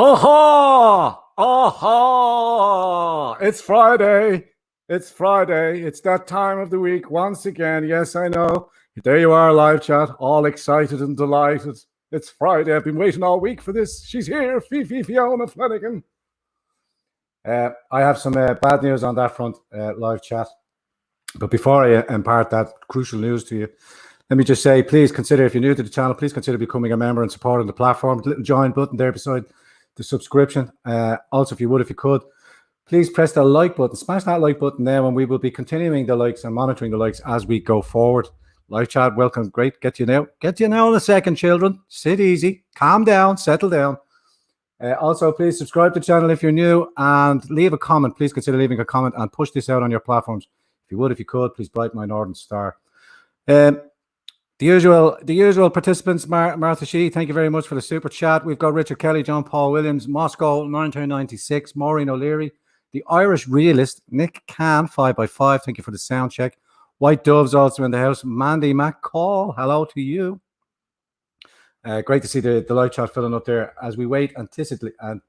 Aha! Aha! It's Friday. It's Friday. It's that time of the week once again. Yes, I know. There you are, live chat, all excited and delighted. It's Friday. I've been waiting all week for this. She's here, Fiona Flanagan. I have some bad news on that front, live chat. But before I impart that crucial news to you, let me just say, please consider, if you're new to the channel, please consider becoming a member and supporting the platform. The little join button there beside the subscription. Also, if you could, please press the like button. Smash that like button now, and we will be continuing the likes and monitoring the likes as we go forward. Live chat, welcome. Great. Get you now in a second, children. Sit easy. Calm down. Settle down. Also, please subscribe to the channel if you're new and leave a comment. Please consider leaving a comment and push this out on your platforms. If you could, please brighten my Northern Star. The usual participants, Martha Shee, thank you very much for the super chat. We've got Richard Kelly, John Paul Williams, Moscow 1996, Maureen O'Leary, the Irish Realist, Nick Can 5x5, thank you for the sound check. White Dove's also in the house. Mandy McCall, hello to you. Great to see the live chat filling up there as we wait anticipately, and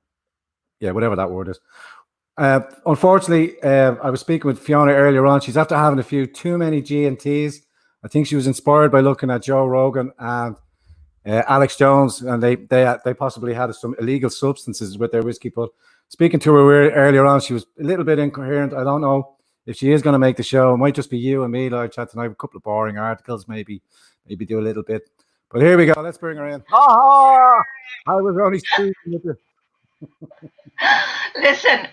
yeah, whatever that word is. Unfortunately, I was speaking with Fiona earlier on. She's after having a few too many G&Ts. I think she was inspired by looking at Joe Rogan and Alex Jones, and they possibly had some illegal substances with their whiskey. But speaking to her earlier on, she was a little bit incoherent. I don't know if she is going to make the show. It might just be you and me live chat tonight. A couple of boring articles, maybe do a little bit. But here we go. Let's bring her in. Ha! I was only speaking with you. Listen,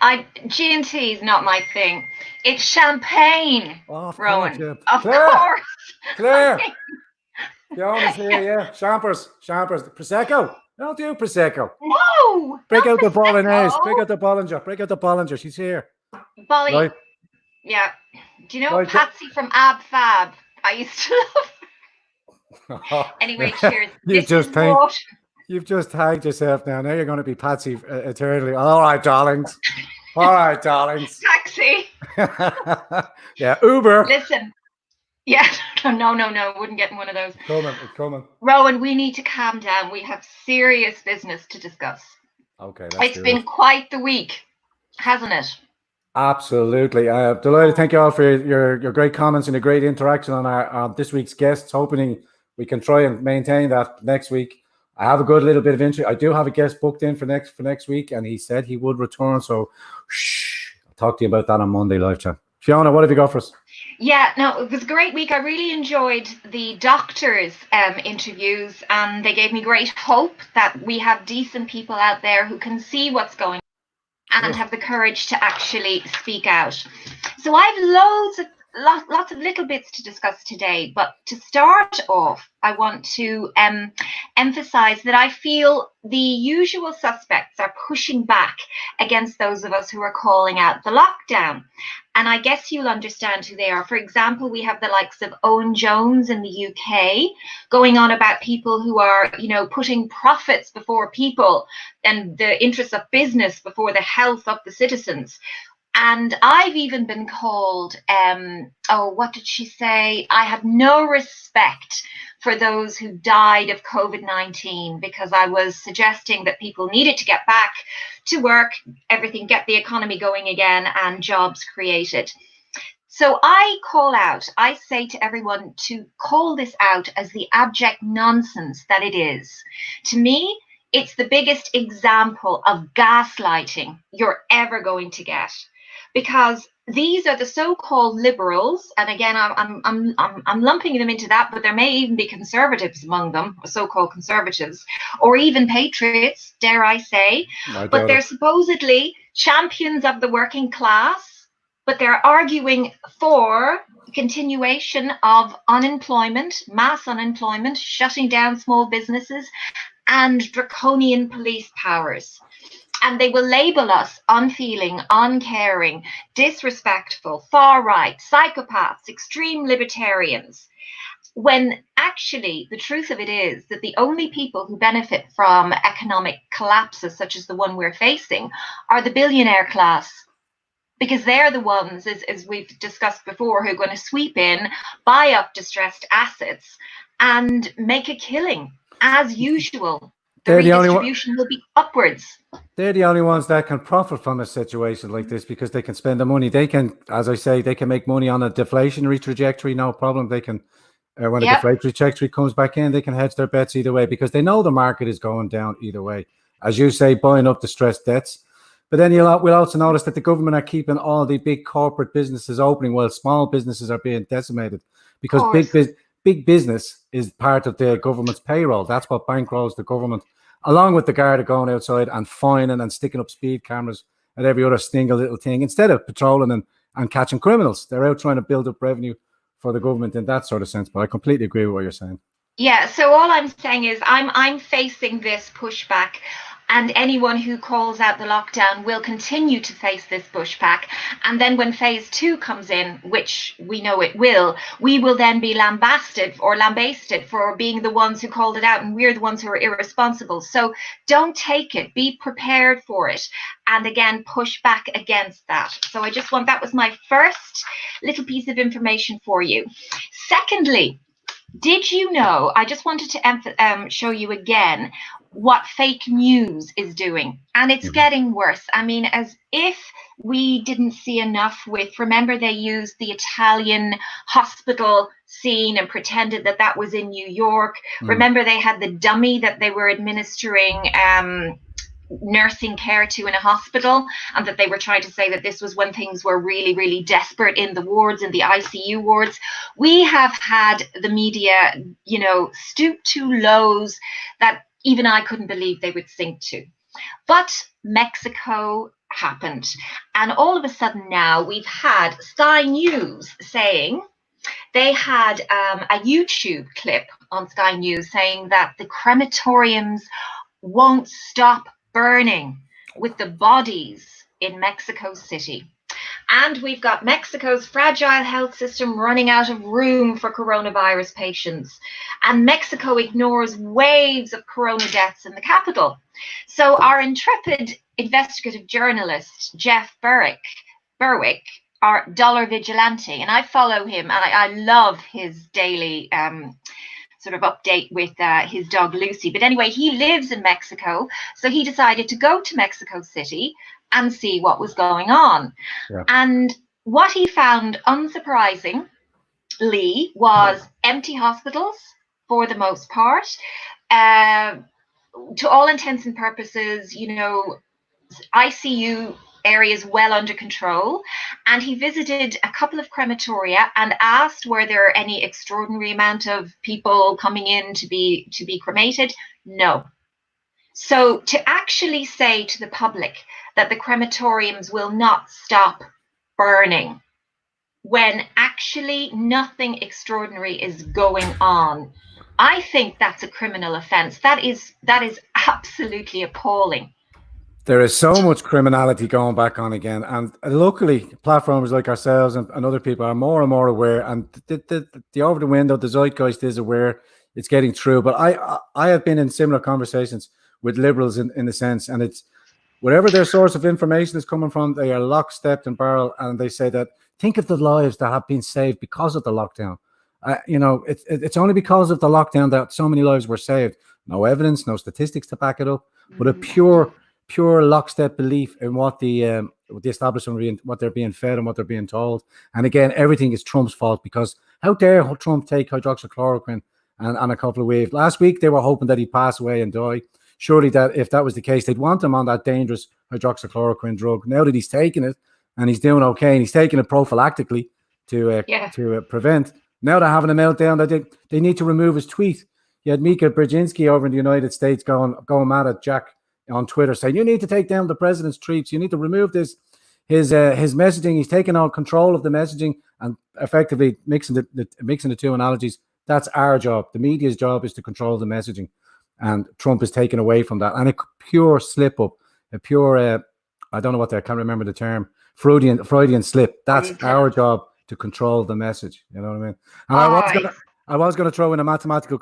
G&T is not my thing. It's champagne, Rowan. Of course. Claire. Fiona's here, yeah. Champers. Prosecco. Don't do Prosecco. No. Break out the Bolognese. Break out the Bollinger. She's here. Bolly. Right. Yeah. Do you know Patsy from Ab Fab? I used to love. Anyway, cheers. You've just tagged yourself now. Now you're going to be Patsy eternally. All right, darlings. Taxi. Yeah, Uber. Listen. Yeah, no, wouldn't get in one of those. It's coming. Rowan, we need to calm down. We have serious business to discuss. Okay, it's been quite the week, hasn't it? Absolutely. I'm delighted. Thank you all for your great comments and your great interaction on our this week's guests. Hoping we can try and maintain that next week. I have a good little bit of interest. I do have a guest booked in for next week, and he said he would return. So, I'll talk to you about that on Monday live chat. Fiona, what have you got for us? Yeah, no, it was a great week. I really enjoyed the doctors' interviews, and they gave me great hope that we have decent people out there who can see what's going on and have the courage to actually speak out. So I have lots of little bits to discuss today, but to start off, I want to emphasize that I feel the usual suspects are pushing back against those of us who are calling out the lockdown. And I guess you'll understand who they are. For example, we have the likes of Owen Jones in the UK going on about people who are, putting profits before people and the interests of business before the health of the citizens. And I've even been called, what did she say? I have no respect for those who died of COVID-19 because I was suggesting that people needed to get back to work, get the economy going again and jobs created. So I say to everyone to call this out as the abject nonsense that it is. To me, it's the biggest example of gaslighting you're ever going to get. Because these are the so-called liberals, and again, I'm lumping them into that, but there may even be conservatives among them, so-called conservatives, or even patriots, dare I say. But they're supposedly champions of the working class, but they're arguing for continuation of unemployment, mass unemployment, shutting down small businesses, and draconian police powers. And they will label us unfeeling, uncaring, disrespectful, far right, psychopaths, extreme libertarians, when actually the truth of it is that the only people who benefit from economic collapses such as the one we're facing are the billionaire class. Because they're the ones, as we've discussed before, who are going to sweep in, buy up distressed assets and make a killing, as usual. The redistribution will be upwards. They're the only ones that can profit from a situation like this because they can spend the money. They can, as I say, they can make money on a deflationary trajectory, no problem. They can, when a deflationary trajectory comes back in, they can hedge their bets either way because they know the market is going down either way. As you say, buying up distressed debts. But then we'll also notice that the government are keeping all the big corporate businesses opening while small businesses are being decimated because big business is part of the government's payroll. That's what bankrolls the government, along with the Garda going outside and fining and sticking up speed cameras and every other single little thing instead of patrolling and catching criminals. They're out trying to build up revenue for the government in that sort of sense. But I completely agree with what you're saying. Yeah, so all I'm saying is I'm facing this pushback, and anyone who calls out the lockdown will continue to face this pushback. And then when phase 2 comes in, which we know it will, we will then be lambasted for being the ones who called it out, and we're the ones who are irresponsible. So don't take it, be prepared for it, and again, push back against that. So that was my first little piece of information for you. Secondly, did you know, I just wanted to show you again what fake news is doing, and it's getting worse. I mean, as if we didn't see enough with, remember they used the Italian hospital scene and pretended that was in New York. Remember they had the dummy that they were administering nursing care to in a hospital, and that they were trying to say that this was when things were really, really desperate in the wards, in the ICU wards. We have had the media, stoop to lows that even I couldn't believe they would sink to. But Mexico happened, and all of a sudden now we've had Sky News saying, they had a YouTube clip on Sky News saying that the crematoriums won't stop burning with the bodies in Mexico City. And we've got Mexico's fragile health system running out of room for coronavirus patients. And Mexico ignores waves of corona deaths in the capital. So our intrepid investigative journalist, Jeff Berwick, our dollar vigilante, and I follow him, and I love his daily sort of update with his dog Lucy. But anyway, he lives in Mexico, so he decided to go to Mexico City and see what was going on. Yeah. And what he found, unsurprisingly, was empty hospitals for the most part. To all intents and purposes, ICU areas well under control. And he visited a couple of crematoria and asked, were there any extraordinary amount of people coming in to be cremated? No. So to actually say to the public that the crematoriums will not stop burning when actually nothing extraordinary is going on, I think that's a criminal offence. That is absolutely appalling. There is so much criminality going back on again, and luckily platforms like ourselves and other people are more and more aware, and the over the window, the zeitgeist is aware, it's getting through. But I have been in similar conversations with liberals in the sense, and it's wherever their source of information is coming from, they are lockstep and barrel, and they say that think of the lives that have been saved because of the lockdown. It's only because of the lockdown that so many lives were saved. No evidence, no statistics to back it up, but a pure lockstep belief in what the establishment, what they're being fed and what they're being told. And again, everything is Trump's fault, because how dare Trump take hydroxychloroquine and a couple of waves. Last week, they were hoping that he'd pass away and die. Surely that if that was the case, they'd want him on that dangerous hydroxychloroquine drug. Now that he's taking it and he's doing okay, and he's taking it prophylactically to prevent, now they're having a meltdown that they need to remove his tweet. You had Mika Brzezinski over in the United States going mad at Jack on Twitter saying, you need to take down the president's tweets. You need to remove his messaging. He's taking on control of the messaging and effectively mixing the two analogies. That's our job. The media's job is to control the messaging, and Trump is taken away from that. And a pure slip up, a pure, I don't know what I can't remember the term, Freudian slip. That's our job, to control the message. You know what I mean? And I was going to throw in a mathematical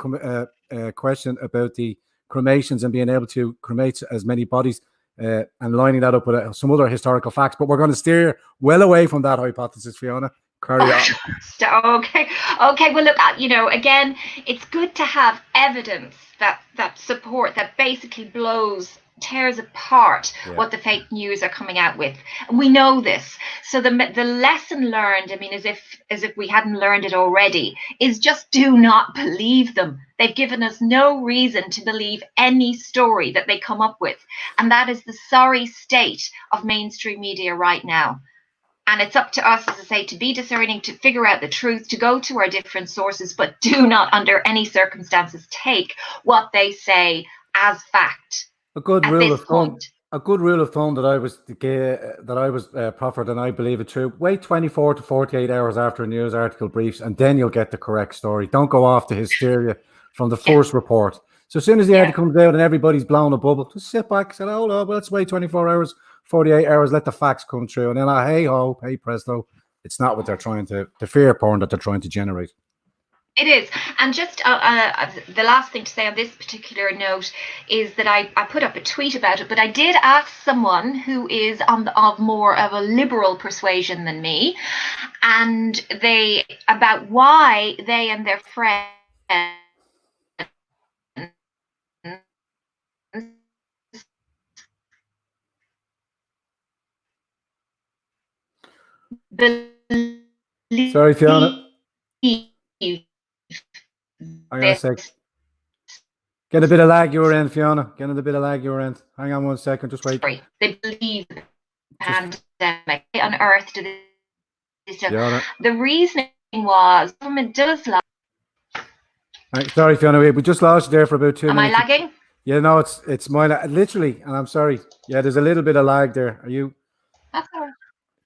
question about the cremations and being able to cremate as many bodies and lining that up with some other historical facts. But we're going to steer well away from that hypothesis, Fiona. Carry on. Okay. Well, look, again, it's good to have evidence that support, that basically tears apart what the fake news are coming out with. We know this. So the lesson learned, I mean, as if we hadn't learned it already, is just do not believe them. They've given us no reason to believe any story that they come up with. And that is the sorry state of mainstream media right now. And it's up to us, as I say, to be discerning, to figure out the truth, to go to our different sources, but do not under any circumstances take what they say as fact. A good rule of thumb that I was proffered, and I believe it true. Wait 24 to 48 hours after a news article briefs, and then you'll get the correct story. Don't go off to hysteria from the first report. So as soon as the article comes out and everybody's blown a bubble, just sit back and say, "Oh no, let's wait 24 hours, 48 hours, let the facts come through." And then, hey presto, it's not what they're trying to, the fear porn that they're trying to generate. It is. And just the last thing to say on this particular note is that I put up a tweet about it, but I did ask someone who is of more of a liberal persuasion than me, and about why they and their friends believe. Sorry, Fiona. Hang on a sec. Getting a bit of lag your end, Fiona. Getting a bit of lag your end. Hang on 1 second. Just wait. Sorry. They believe the pandemic on Earth to this. The reasoning was government does lie. Sorry, Fiona. We just lost you there for about 2 minutes. Am I lagging? Yeah, no, it's mine. Literally, and I'm sorry. Yeah, there's a little bit of lag there. Are you? That's all right.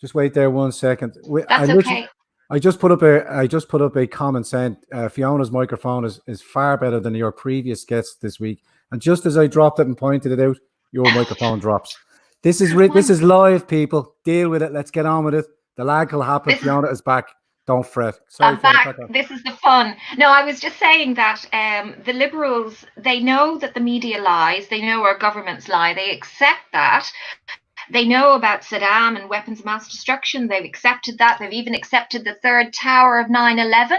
Just wait there 1 second. That's okay. I just put up a comment saying Fiona's microphone is far better than your previous guests this week. And just as I dropped it and pointed it out, your microphone drops. This is live, people. Deal with it. Let's get on with it. The lag will happen. Fiona is back. Don't fret. Sorry, I'm back. This is the fun. No, I was just saying that the Liberals, they know that the media lies. They know our governments lie. They accept that. They know about Saddam and weapons of mass destruction. They've accepted that. They've even accepted the third tower of 9/11.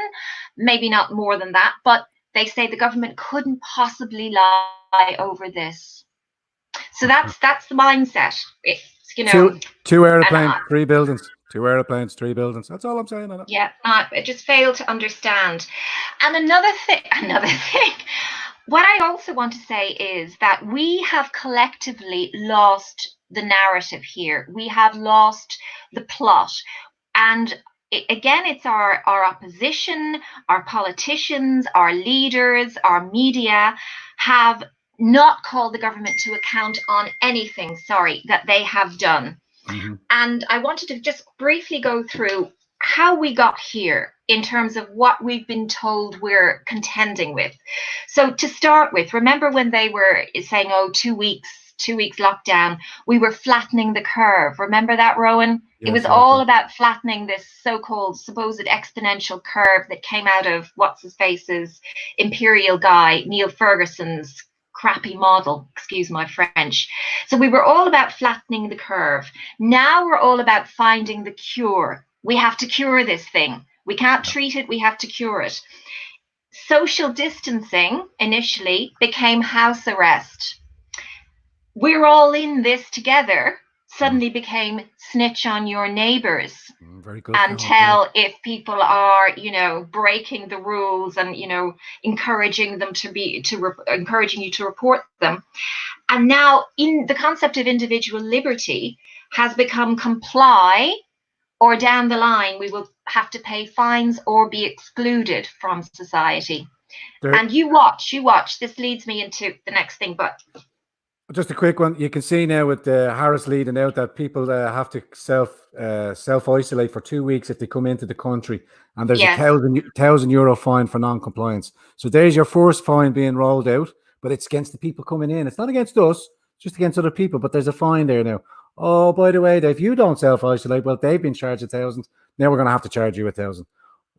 Maybe not more than that, but they say the government couldn't possibly lie over this. So that's the mindset. It's, two airplanes, 3 buildings. 2 airplanes, 3 buildings. That's all I'm saying. Yeah, I just fail to understand. And another thing. What I also want to say is that we have collectively lost the narrative here. We have lost the plot. And again, it's our opposition, our politicians, our leaders, our media have not called the government to account on anything, that they have done. Mm-hmm. And I wanted to just briefly go through how we got here in terms of what we've been told we're contending with. So to start with, remember when they were saying, 2 weeks lockdown, we were flattening the curve. Remember that, Rowan? Yes, it was all about flattening this so-called supposed exponential curve that came out of what's-his-face's imperial guy, Neil Ferguson's crappy model, excuse my French. So we were all about flattening the curve. Now we're all about finding the cure. We have to cure this thing. We can't treat it, we have to cure it. Social distancing initially became house arrest. We're all in this together suddenly became snitch on your neighbors. Very good. And tell if people are, breaking the rules and, encouraging you to report them. And now in the concept of individual liberty has become comply, or down the line, we will have to pay fines or be excluded from society. And you watch, this leads me into the next thing, but just a quick one. You can see now with Harris leading out that people have to self-isolate for 2 weeks if they come into the country, and there's a €1,000 fine for non-compliance. So there's your first fine being rolled out, but it's against the people coming in. It's not against us, it's just against other people. But there's a fine there now. Oh, by the way, if you don't self-isolate, well, they've been charged $1,000. Now we're going to have to charge you $1,000.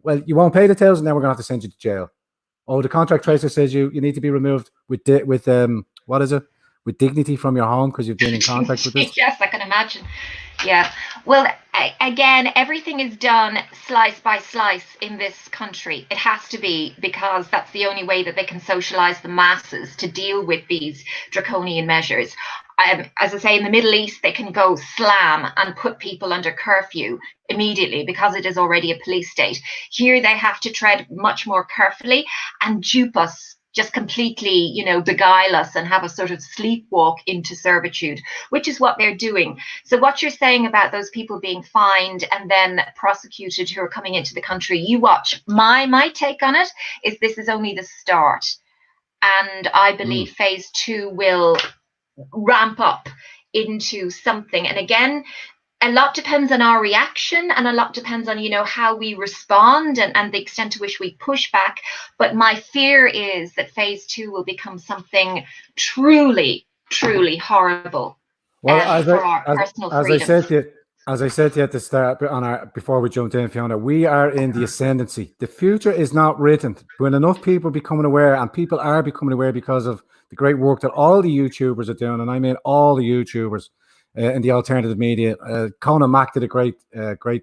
Well, you won't pay the $1,000. Now we're going to have to send you to jail. Oh, the contract tracer says you need to be removed with what is it? With dignity from your home because you've been in contact with this. Yes, I can imagine. Yeah. Well, again, everything is done slice by slice in this country. It has to be, because that's the only way that they can socialize the masses to deal with these draconian measures. As I say, in the Middle East, they can go slam and put people under curfew immediately because it is already a police state. Here, they have to tread much more carefully and dupe us, just completely, beguile us and have a sort of sleepwalk into servitude, which is what they're doing. So what you're saying about those people being fined and then prosecuted who are coming into the country, you watch. My take on it is this is only the start. And I believe phase 2 will ramp up into something. And again, a lot depends on our reaction, and a lot depends on, how we respond and the extent to which we push back. But my fear is that phase 2 will become something truly, truly horrible. Well, For our personal freedoms. As I said to you at the start, before we jumped in, Fiona, we are in the ascendancy. The future is not written. When enough people are becoming aware, and people are becoming aware because of the great work that all the YouTubers are doing, and I mean all the YouTubers in the alternative media. Conan Mack did a great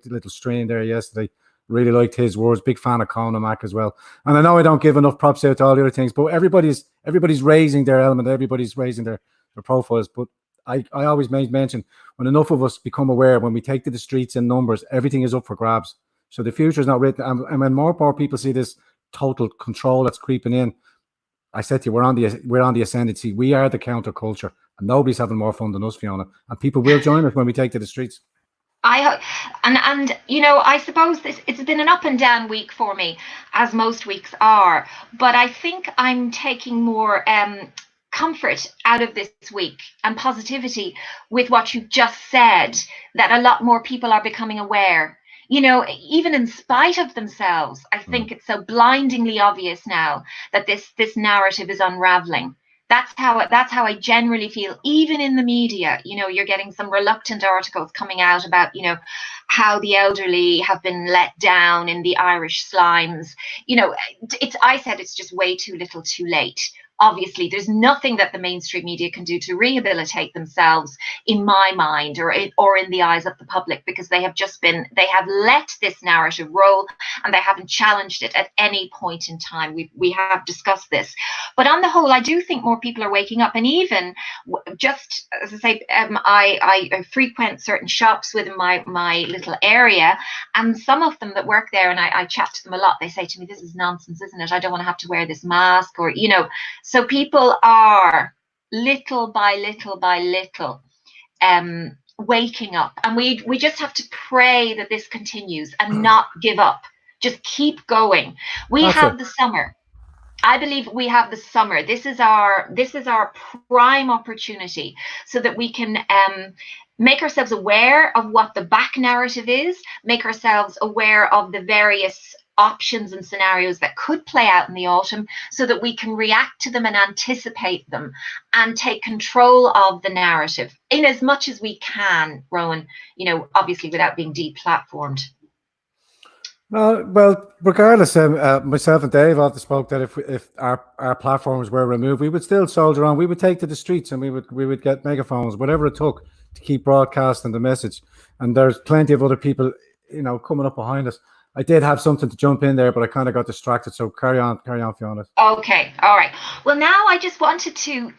little stream there yesterday. Really liked his words. Big fan of Conan Mack as well. And I know I don't give enough props out to all the other things, but everybody's raising their element. Everybody's raising their profiles. But I always made mention, when enough of us become aware, when we take to the streets in numbers, everything is up for grabs. So the future is not written. And when more and more people see this total control that's creeping in, I said to you, we're on the ascendancy. We are the counterculture, and nobody's having more fun than us, Fiona. And people will join us when we take to the streets. I suppose it's been an up and down week for me, as most weeks are. But I think I'm taking more comfort out of this week and positivity with what you just said, that a lot more people are becoming aware. Even in spite of themselves, I think it's so blindingly obvious now that this narrative is unraveling. That's how I generally feel. Even in the media, you're getting some reluctant articles coming out about, how the elderly have been let down in the Irish slimes. I said it's just way too little, too late. Obviously, there's nothing that the mainstream media can do to rehabilitate themselves, in my mind, or in the eyes of the public, because they have let this narrative roll, and they haven't challenged it at any point in time. We have discussed this, but on the whole, I do think more people are waking up. And even just as I say, I frequent certain shops within my little area, and some of them that work there, and I chat to them a lot, they say to me, "This is nonsense, isn't it? I don't want to have to wear this mask," or So people are little by little waking up, and we just have to pray that this continues and not give up. Just keep going. We have the summer. I believe we have the summer. This is our prime opportunity, so that we can make ourselves aware of what the back narrative is, make ourselves aware of the various options and scenarios that could play out in the autumn, so that we can react to them and anticipate them and take control of the narrative in as much as we can, Rowan, obviously without being deplatformed. Well, regardless, myself and Dave often spoke that if our platforms were removed, we would still soldier on. We would take to the streets, and we would get megaphones, whatever it took, to keep broadcasting the message. And there's plenty of other people, coming up behind us. I did have something to jump in there, but I kind of got distracted. So carry on, Fiona. Okay, all right. Well, now I just wanted to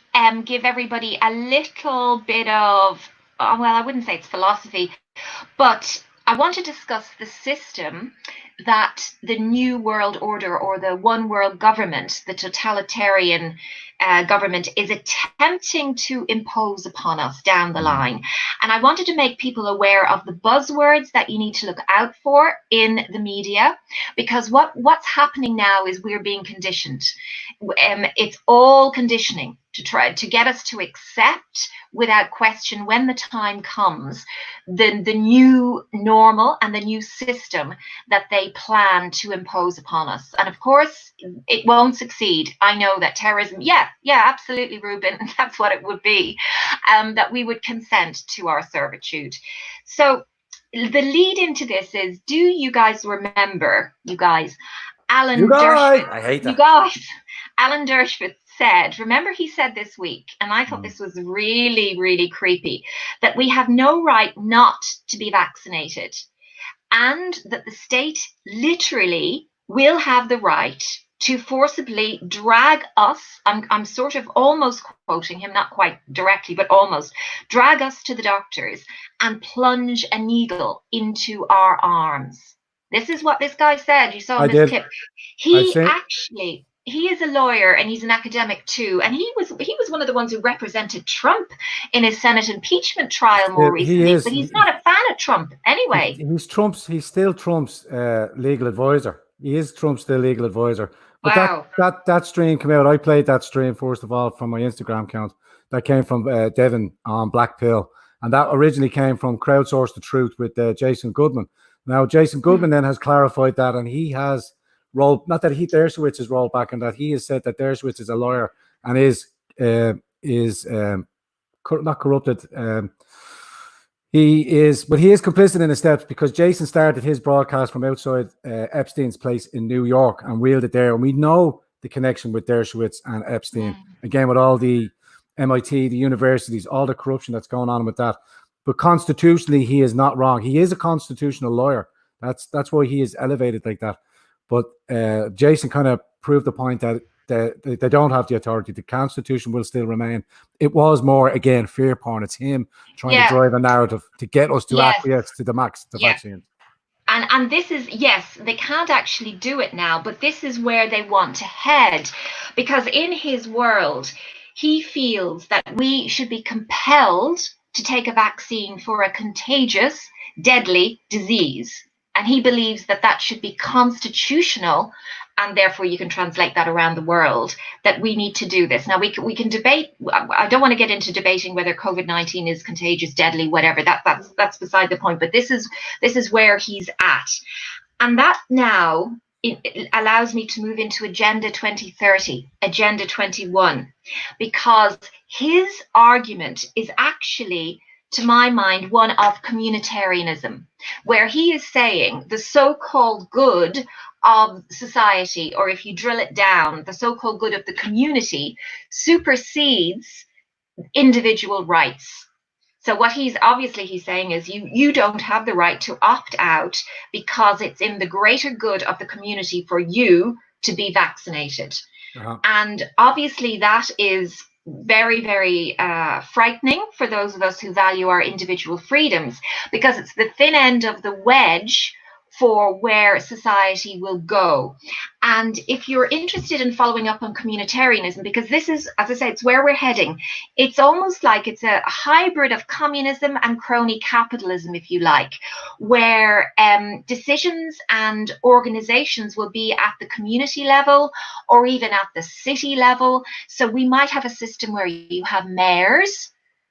give everybody a little bit of, well, I wouldn't say it's philosophy, but I want to discuss the system that the New World Order, or the One World Government, the totalitarian government, is attempting to impose upon us down the line. And I wanted to make people aware of the buzzwords that you need to look out for in the media, because what's happening now is we're being conditioned. It's all conditioning to try to get us to accept without question, when the time comes, the new normal and the new system that they plan to impose upon us. And of course, it won't succeed. I know that terrorism, yeah, absolutely, Ruben, that's what it would be, that we would consent to our servitude. So the lead into this is, do you guys remember, Alan Dershowitz? I hate that. You guys, Alan Dershowitz said, remember he said this week, and I thought this was really, really creepy, that we have no right not to be vaccinated, and that the state literally will have the right to forcibly drag us, I'm sort of almost quoting him, not quite directly, but almost, drag us to the doctors and plunge a needle into our arms. This is what this guy said. You saw in this clip. He is a lawyer and he's an academic too, and he was one of the ones who represented Trump in his Senate impeachment trial more recently. But he's not a fan of Trump anyway. He's still Trump's legal advisor. He is Trump's still legal advisor. But wow. that stream came out. I played that stream first of all from my Instagram account. That came from Devin on Black Pill, and that originally came from Crowdsource the Truth with Jason Goodman. Now Jason Goodman then has clarified that, and he has rolled, not that Dershowitz has rolled back, and that he has said that Dershowitz is a lawyer and is not corrupted. He is complicit in the steps because Jason started his broadcast from outside Epstein's place in New York and wheeled it there. And we know the connection with Dershowitz and Epstein, again, with all the MIT, the universities, all the corruption that's going on with that. But constitutionally, he is not wrong. He is a constitutional lawyer. That's why he is elevated like that. But Jason kind of proved the point that they don't have the authority. The Constitution will still remain. It was more, again, fear porn. It's him trying to drive a narrative to get us to acquiesce to the vaccine. And this is, yes, they can't actually do it now, but this is where they want to head. Because in his world, he feels that we should be compelled to take a vaccine for a contagious, deadly disease. And he believes that that should be constitutional, and therefore you can translate that around the world, that we need to do this. Now, we can debate. I don't want to get into debating whether COVID-19 is contagious, deadly, whatever. That's beside the point. But this is where he's at. And that now it allows me to move into Agenda 2030, Agenda 21, because his argument is actually, to my mind, one of communitarianism, where he is saying the so-called good of society, or if you drill it down, the so-called good of the community supersedes individual rights. So what he's saying is you don't have the right to opt out because it's in the greater good of the community for you to be vaccinated. And obviously that is very, very frightening for those of us who value our individual freedoms, because it's the thin end of the wedge for where society will go. And if you're interested in following up on communitarianism, because this is, as I say, it's where we're heading. It's almost like it's a hybrid of communism and crony capitalism, if you like, where decisions and organizations will be at the community level or even at the city level. So we might have a system where you have mayors.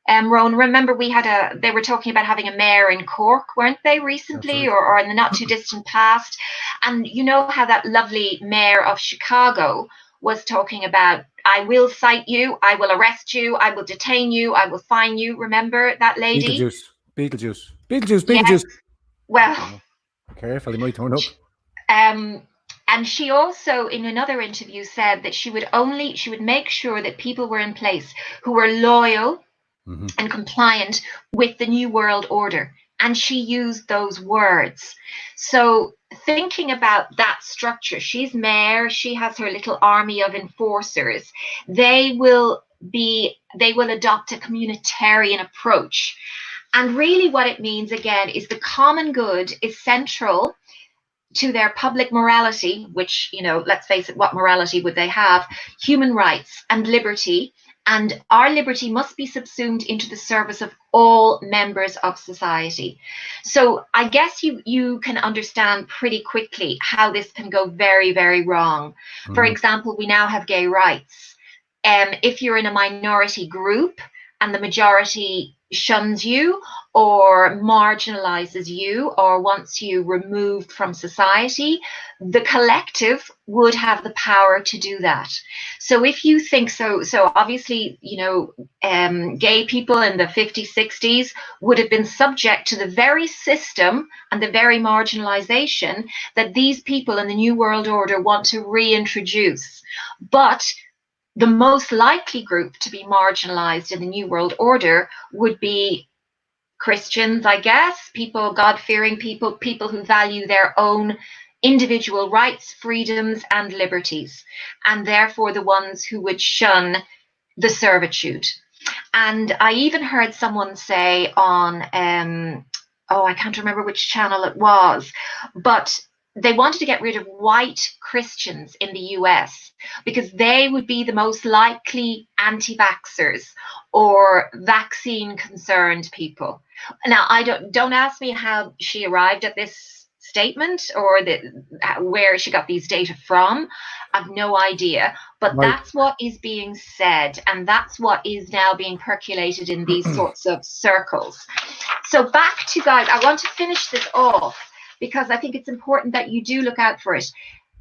Rowan, remember they were talking about having a mayor in Cork, weren't they, recently, or in the not too distant past? And you know how that lovely mayor of Chicago was talking about, I will cite you, I will arrest you, I will detain you, I will fine you. Remember that lady? Beetlejuice. Yes. Well, careful, he might turn up. And she also, in another interview, said that she would make sure that people were in place who were loyal and compliant with the New World Order. And she used those words. So thinking about that structure, she's mayor, she has her little army of enforcers. They will adopt a communitarian approach. And really what it means, again, is the common good is central to their public morality, which, let's face it, what morality would they have? Human rights and liberty. And our liberty must be subsumed into the service of all members of society. So I guess you can understand pretty quickly how this can go very, very wrong. For example, we now have gay rights. If you're in a minority group and the majority shuns you or marginalizes you or wants you removed from society, the collective would have the power to do that. So if you think so obviously, gay people in the 50s, 60s would have been subject to the very system and the very marginalization that these people in the New World Order want to reintroduce. But the most likely group to be marginalized in the New World Order would be Christians, I guess, people, God-fearing people, people who value their own individual rights, freedoms, and liberties, and therefore the ones who would shun the servitude. And I even heard someone say on, I can't remember which channel it was, but they wanted to get rid of white Christians in the US because they would be the most likely anti-vaxxers or vaccine concerned people. Now, I don't ask me how she arrived at this statement or where she got these data from. I've no idea, but Right. that's what is being said, and that's what is now being percolated in these sorts of circles. So back to guys, I want to finish this off because I think it's important that you do look out for it.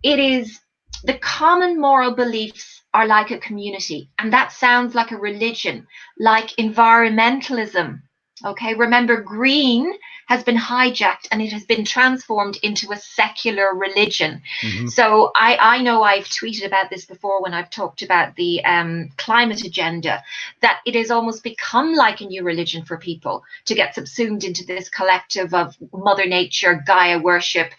It is the common moral beliefs are like a community, and that sounds like a religion, like environmentalism. Okay, remember, green has been hijacked and it has been transformed into a secular religion. Mm-hmm. So I know I've tweeted about this before when I've talked about the climate agenda, that it has almost become like a new religion for people to get subsumed into this collective of Mother Nature, Gaia worship,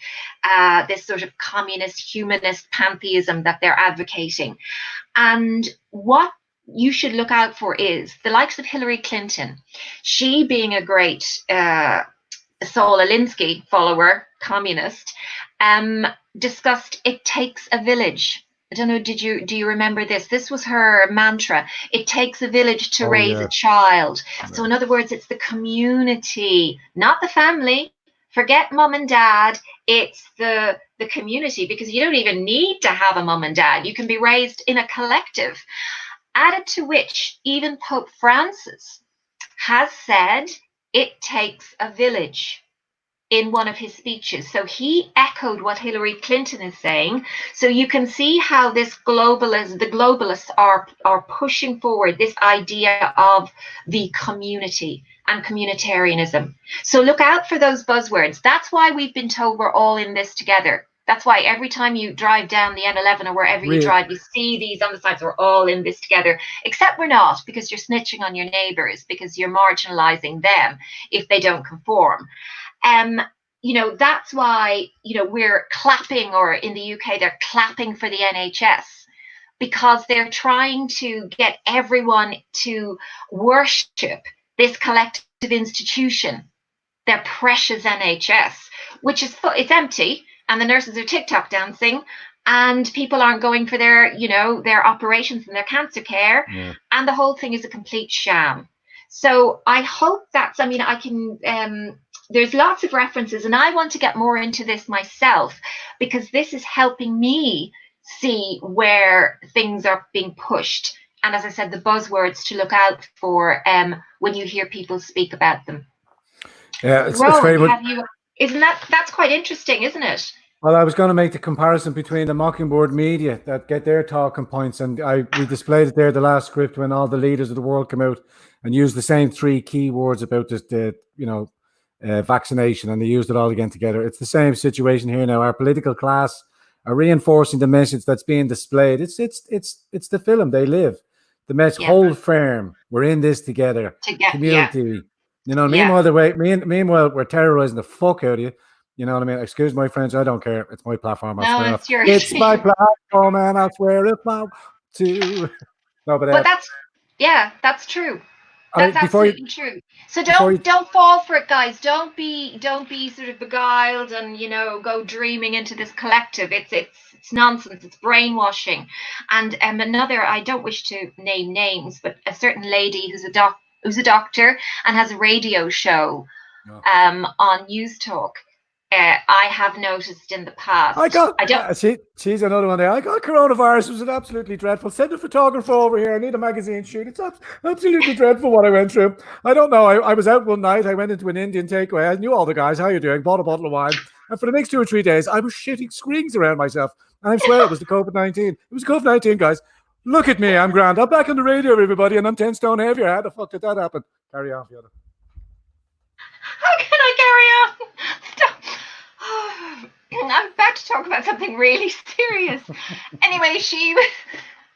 this sort of communist, humanist pantheism that they're advocating. And what you should look out for is the likes of Hillary Clinton. She, being a great Saul Alinsky follower, communist, discussed it takes a village. I don't know, do you remember this? This was her mantra. It takes a village to raise a child. Yeah. So in other words, it's the community, not the family. Forget mom and dad. It's the community, because you don't even need to have a mom and dad. You can be raised in a collective. Added to which, even Pope Francis has said it takes a village in one of his speeches. So he echoed what Hillary Clinton is saying. So you can see how the globalists are pushing forward this idea of the community and communitarianism. So look out for those buzzwords. That's why we've been told we're all in this together. That's why every time you drive down the N11 or wherever you drive, you see these on the sides, we're all in this together, except we're not, because you're snitching on your neighbors, because you're marginalizing them if they don't conform. That's why, we're clapping, or in the UK, they're clapping for the NHS, because they're trying to get everyone to worship this collective institution, their precious NHS, which is it's empty. And the nurses are TikTok dancing, and people aren't going for their operations and their cancer care. Yeah. And the whole thing is a complete sham. So I hope there's lots of references, and I want to get more into this myself, because this is helping me see where things are being pushed. And as I said, the buzzwords to look out for when you hear people speak about them. Yeah, it's very much. That's quite interesting, isn't it? Well, I was going to make the comparison between the Mockingbird media that get their talking points, and we displayed it there, the last script, when all the leaders of the world come out and used the same three keywords about vaccination, and they used it all again together. It's the same situation here now. Our political class are reinforcing the message that's being displayed. It's the film they live. The message, hold firm. We're in this together. Community. Yeah. Meanwhile, we're terrorizing the fuck out of you. You know what I mean? Excuse my French. I don't care. It's my platform. It's my platform, and I swear if I to. No, but that's true. That's absolutely true. So don't fall for it, guys. Don't be sort of beguiled and go dreaming into this collective. It's nonsense. It's brainwashing. And another, I don't wish to name names, but a certain lady who's a doctor and has a radio show on News Talk. I have noticed in the past. She's another one there. I got coronavirus. It was absolutely dreadful. Send a photographer over here. I need a magazine shoot. It's absolutely dreadful what I went through. I don't know. I was out one night. I went into an Indian takeaway. I knew all the guys. How are you doing? Bought a bottle of wine. And for the next 2 or 3 days, I was shitting screens around myself. And I swear it was the COVID-19. It was COVID-19, guys. Look at me. I'm grand. I'm back on the radio, everybody, and I'm 10 stone heavier. How the fuck did that happen? Carry on, Fiona. How can I carry on? Stop. I'm about to talk about something really serious. Anyway,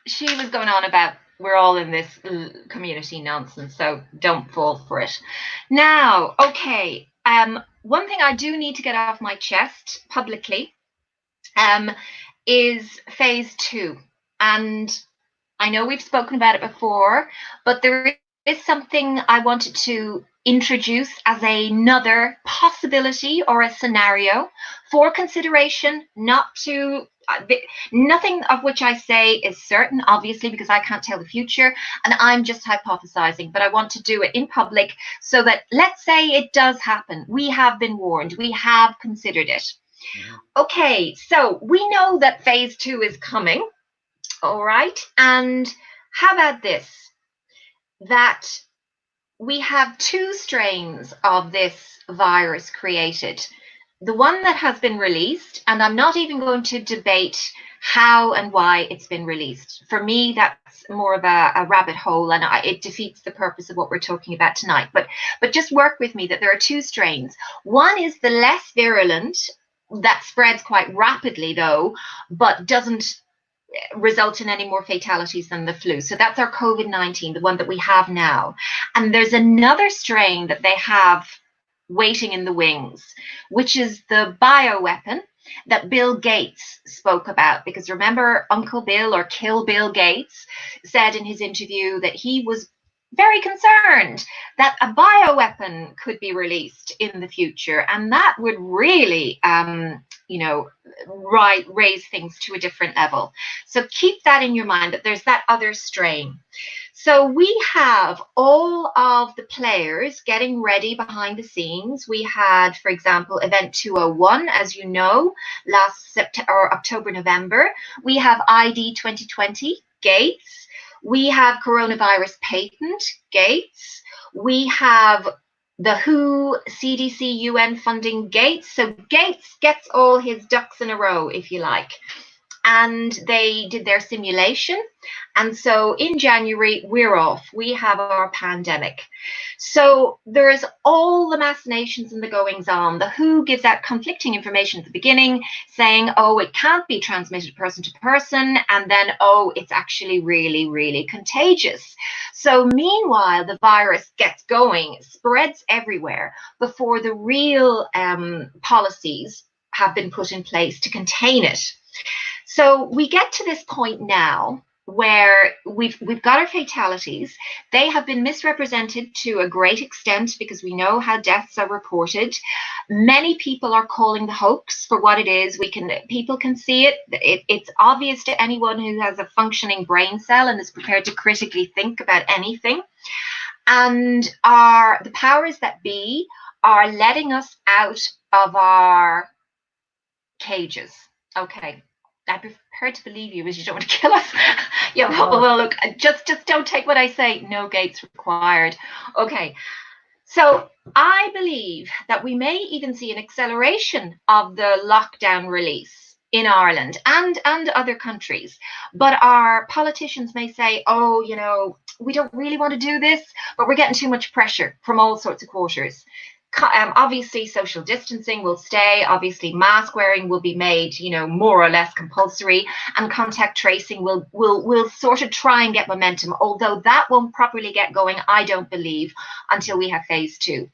she was going on about we're all in this community nonsense, so don't fall for it. Now, okay, one thing I do need to get off my chest publicly is phase 2. And I know we've spoken about it before, but there is something I wanted to introduce as another possibility or a scenario for consideration, nothing of which I say is certain, obviously, because I can't tell the future and I'm just hypothesizing, but I want to do it in public so that, let's say it does happen, we have been warned, we have considered it. Mm-hmm. Okay, so we know that phase 2 is coming. All right. And how about this? That we have 2 strains of this virus created. The one that has been released, and I'm not even going to debate how and why it's been released. For me, that's more of a rabbit hole, and it defeats the purpose of what we're talking about tonight. But just work with me that there are 2 strains. One is the less virulent, that spreads quite rapidly, though, but doesn't result in any more fatalities than the flu. So that's our COVID-19, the one that we have now. And there's another strain that they have waiting in the wings, which is the bioweapon that Bill Gates spoke about. Because remember, Uncle Bill, or Kill Bill Gates, said in his interview that he was very concerned that a bioweapon could be released in the future, and that would really raise things to a different level. So keep that in your mind, that there's that other strain. So we have all of the players getting ready behind the scenes. We had, for example, Event 201, as you know, last October, November. We have ID 2020, Gates. We have coronavirus patent, Gates. We have the WHO, CDC, UN funding, Gates. So Gates gets all his ducks in a row, if you like. And they did their simulation. And so in January, we're off. We have our pandemic. So there's all the machinations and the goings on. The WHO gives out conflicting information at the beginning, saying, oh, it can't be transmitted person to person. And then, oh, it's actually really, really contagious. So meanwhile, the virus gets going, spreads everywhere before the real policies have been put in place to contain it. So we get to this point now where we've got our fatalities. They have been misrepresented to a great extent because we know how deaths are reported. Many people are calling the hoax for what it is. People can see it. It's obvious to anyone who has a functioning brain cell and is prepared to critically think about anything. And the powers that be are letting us out of our cages. Okay. I'm prepared to believe you, as you don't want to kill us. Well, look, just don't take what I say. No Gates required. Okay. So I believe that we may even see an acceleration of the lockdown release in Ireland and other countries. But our politicians may say, oh, we don't really want to do this, but we're getting too much pressure from all sorts of quarters. Obviously, social distancing will stay. Obviously, mask wearing will be made, more or less compulsory, and contact tracing will sort of try and get momentum. Although that won't properly get going, I don't believe, until we have phase 2.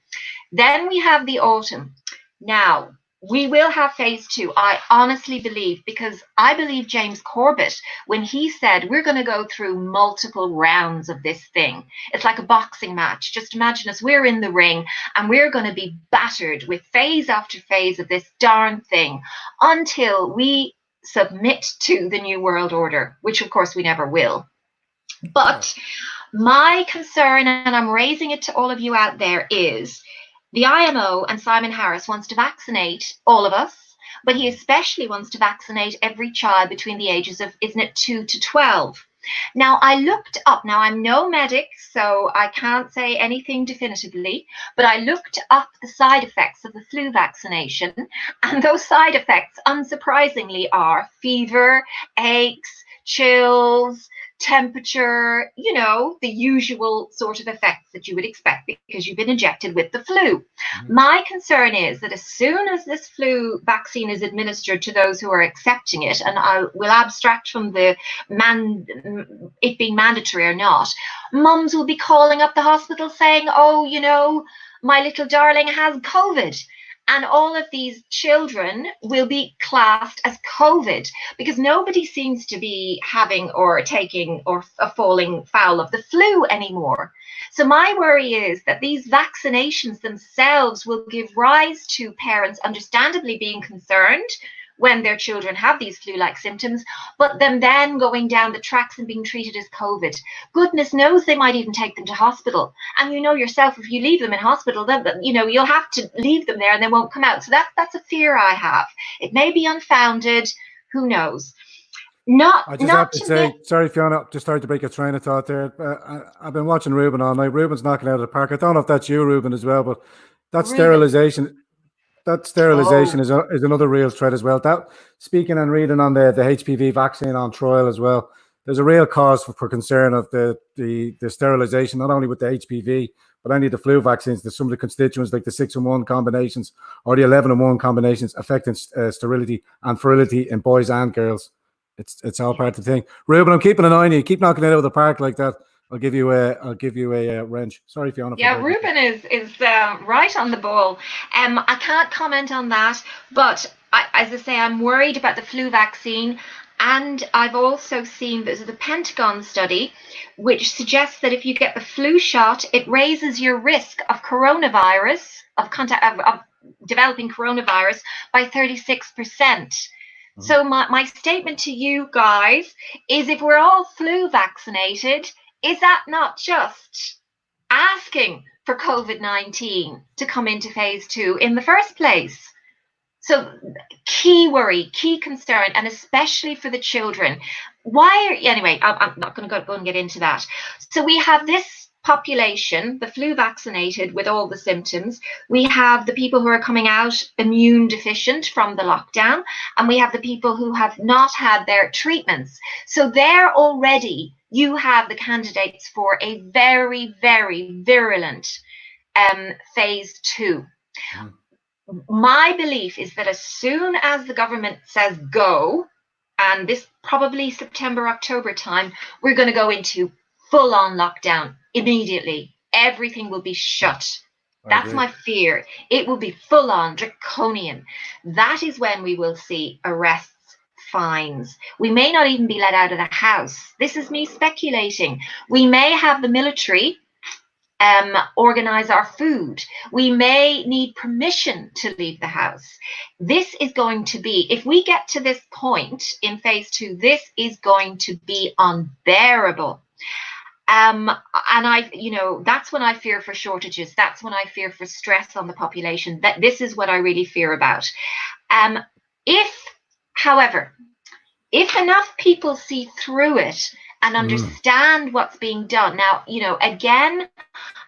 Then we have the autumn. Now, we will have phase 2. I honestly believe, because I believe James Corbett, when he said we're going to go through multiple rounds of this thing. It's like a boxing match. Just imagine us, we're in the ring and we're going to be battered with phase after phase of this darn thing until we submit to the New World Order, which of course we never will. But my concern, and I'm raising it to all of you out there, is the IMO and Simon Harris wants to vaccinate all of us, but he especially wants to vaccinate every child between the ages of, 2 to 12. Now, I looked up, now I'm no medic, so I can't say anything definitively, but I looked up the side effects of the flu vaccination, and those side effects, unsurprisingly, are fever, aches, chills, temperature, the usual sort of effects that you would expect because you've been injected with the flu. My concern is that as soon as this flu vaccine is administered to those who are accepting it, and I will abstract from the it being mandatory or not, mums will be calling up the hospital saying, oh, my little darling has COVID. And all of these children will be classed as COVID because nobody seems to be having or taking or falling foul of the flu anymore. So my worry is that these vaccinations themselves will give rise to parents understandably being concerned when their children have these flu-like symptoms, but them then going down the tracks and being treated as COVID. Goodness knows they might even take them to hospital. And you know yourself, if you leave them in hospital, then you'll have to leave them there and they won't come out. So that's a fear I have. It may be unfounded. Who knows? I just have to say, sorry, Fiona, just started to break a train of thought there. I've been watching Ruben all night. Ruben's knocking out of the park. I don't know if that's you, Ruben, as well, but that sterilization. That sterilization is another real threat as well. That, speaking and reading on the HPV vaccine on trial as well, there's a real cause for concern of the sterilization, not only with the HPV, but only the flu vaccines. There's some of the constituents like the 6-in-1 combinations or the 11-in-1 combinations affecting sterility and virility in boys and girls. It's all part of the thing. Ruben, I'm keeping an eye on you. Keep knocking it out of the park like that. I'll give you a wrench. Sorry, Fiona. Yeah, Ruben is right on the ball. I can't comment on that, but as I say, I'm worried about the flu vaccine, and I've also seen there's a Pentagon study which suggests that if you get the flu shot, it raises your risk of coronavirus, of developing coronavirus by 36%. So my statement to you guys is, if we're all flu vaccinated, is that not just asking for COVID-19 to come into phase 2 in the first place? So key worry, key concern, and especially for the children. Anyway, I'm not going to go and get into that. So we have this population, the flu vaccinated with all the symptoms. We have the people who are coming out immune deficient from the lockdown, and we have the people who have not had their treatments. So there already you have the candidates for a very, very virulent phase 2. My belief is that as soon as the government says go, and this probably September, October time, we're going to go into full-on lockdown immediately. Everything will be shut. That's my fear. It will be full-on draconian. That is when we will see arrests, fines. We may not even be let out of the house. This is me speculating. We may have the military organize our food. We may need permission to leave the house. This is going to be, if we get to this point in phase 2, this is going to be unbearable. And that's when I fear for shortages. That's when I fear for stress on the population. That this is what I really fear about. However, if enough people see through it and understand what's being done. Now, again,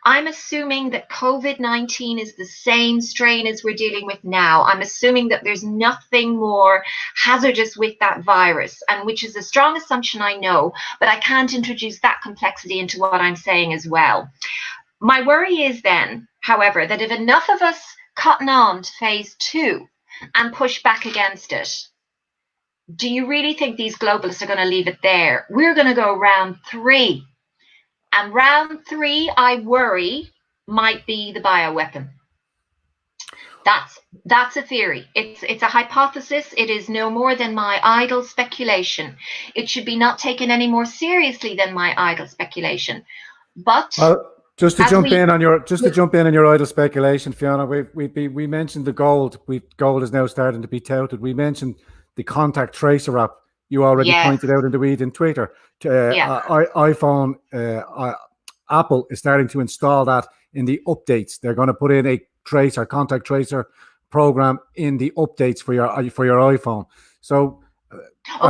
I'm assuming that COVID-19 is the same strain as we're dealing with now. I'm assuming that there's nothing more hazardous with that virus, and which is a strong assumption, I know, but I can't introduce that complexity into what I'm saying as well. My worry is then, however, that if enough of us cotton on to phase 2 and push back against it, do you really think these globalists are going to leave it there? We're going to go round 3. And round 3, I worry, might be the bioweapon. That's a theory. It's a hypothesis. It is no more than my idle speculation. It should be not taken any more seriously than my idle speculation. But just to jump in on your idle speculation, Fiona, we mentioned the gold. Gold is now starting to be touted. We mentioned the contact tracer app. You already pointed out in the weed in Twitter. iPhone, Apple is starting to install that in the updates. They're going to put in a contact tracer program in the updates for your iPhone. So,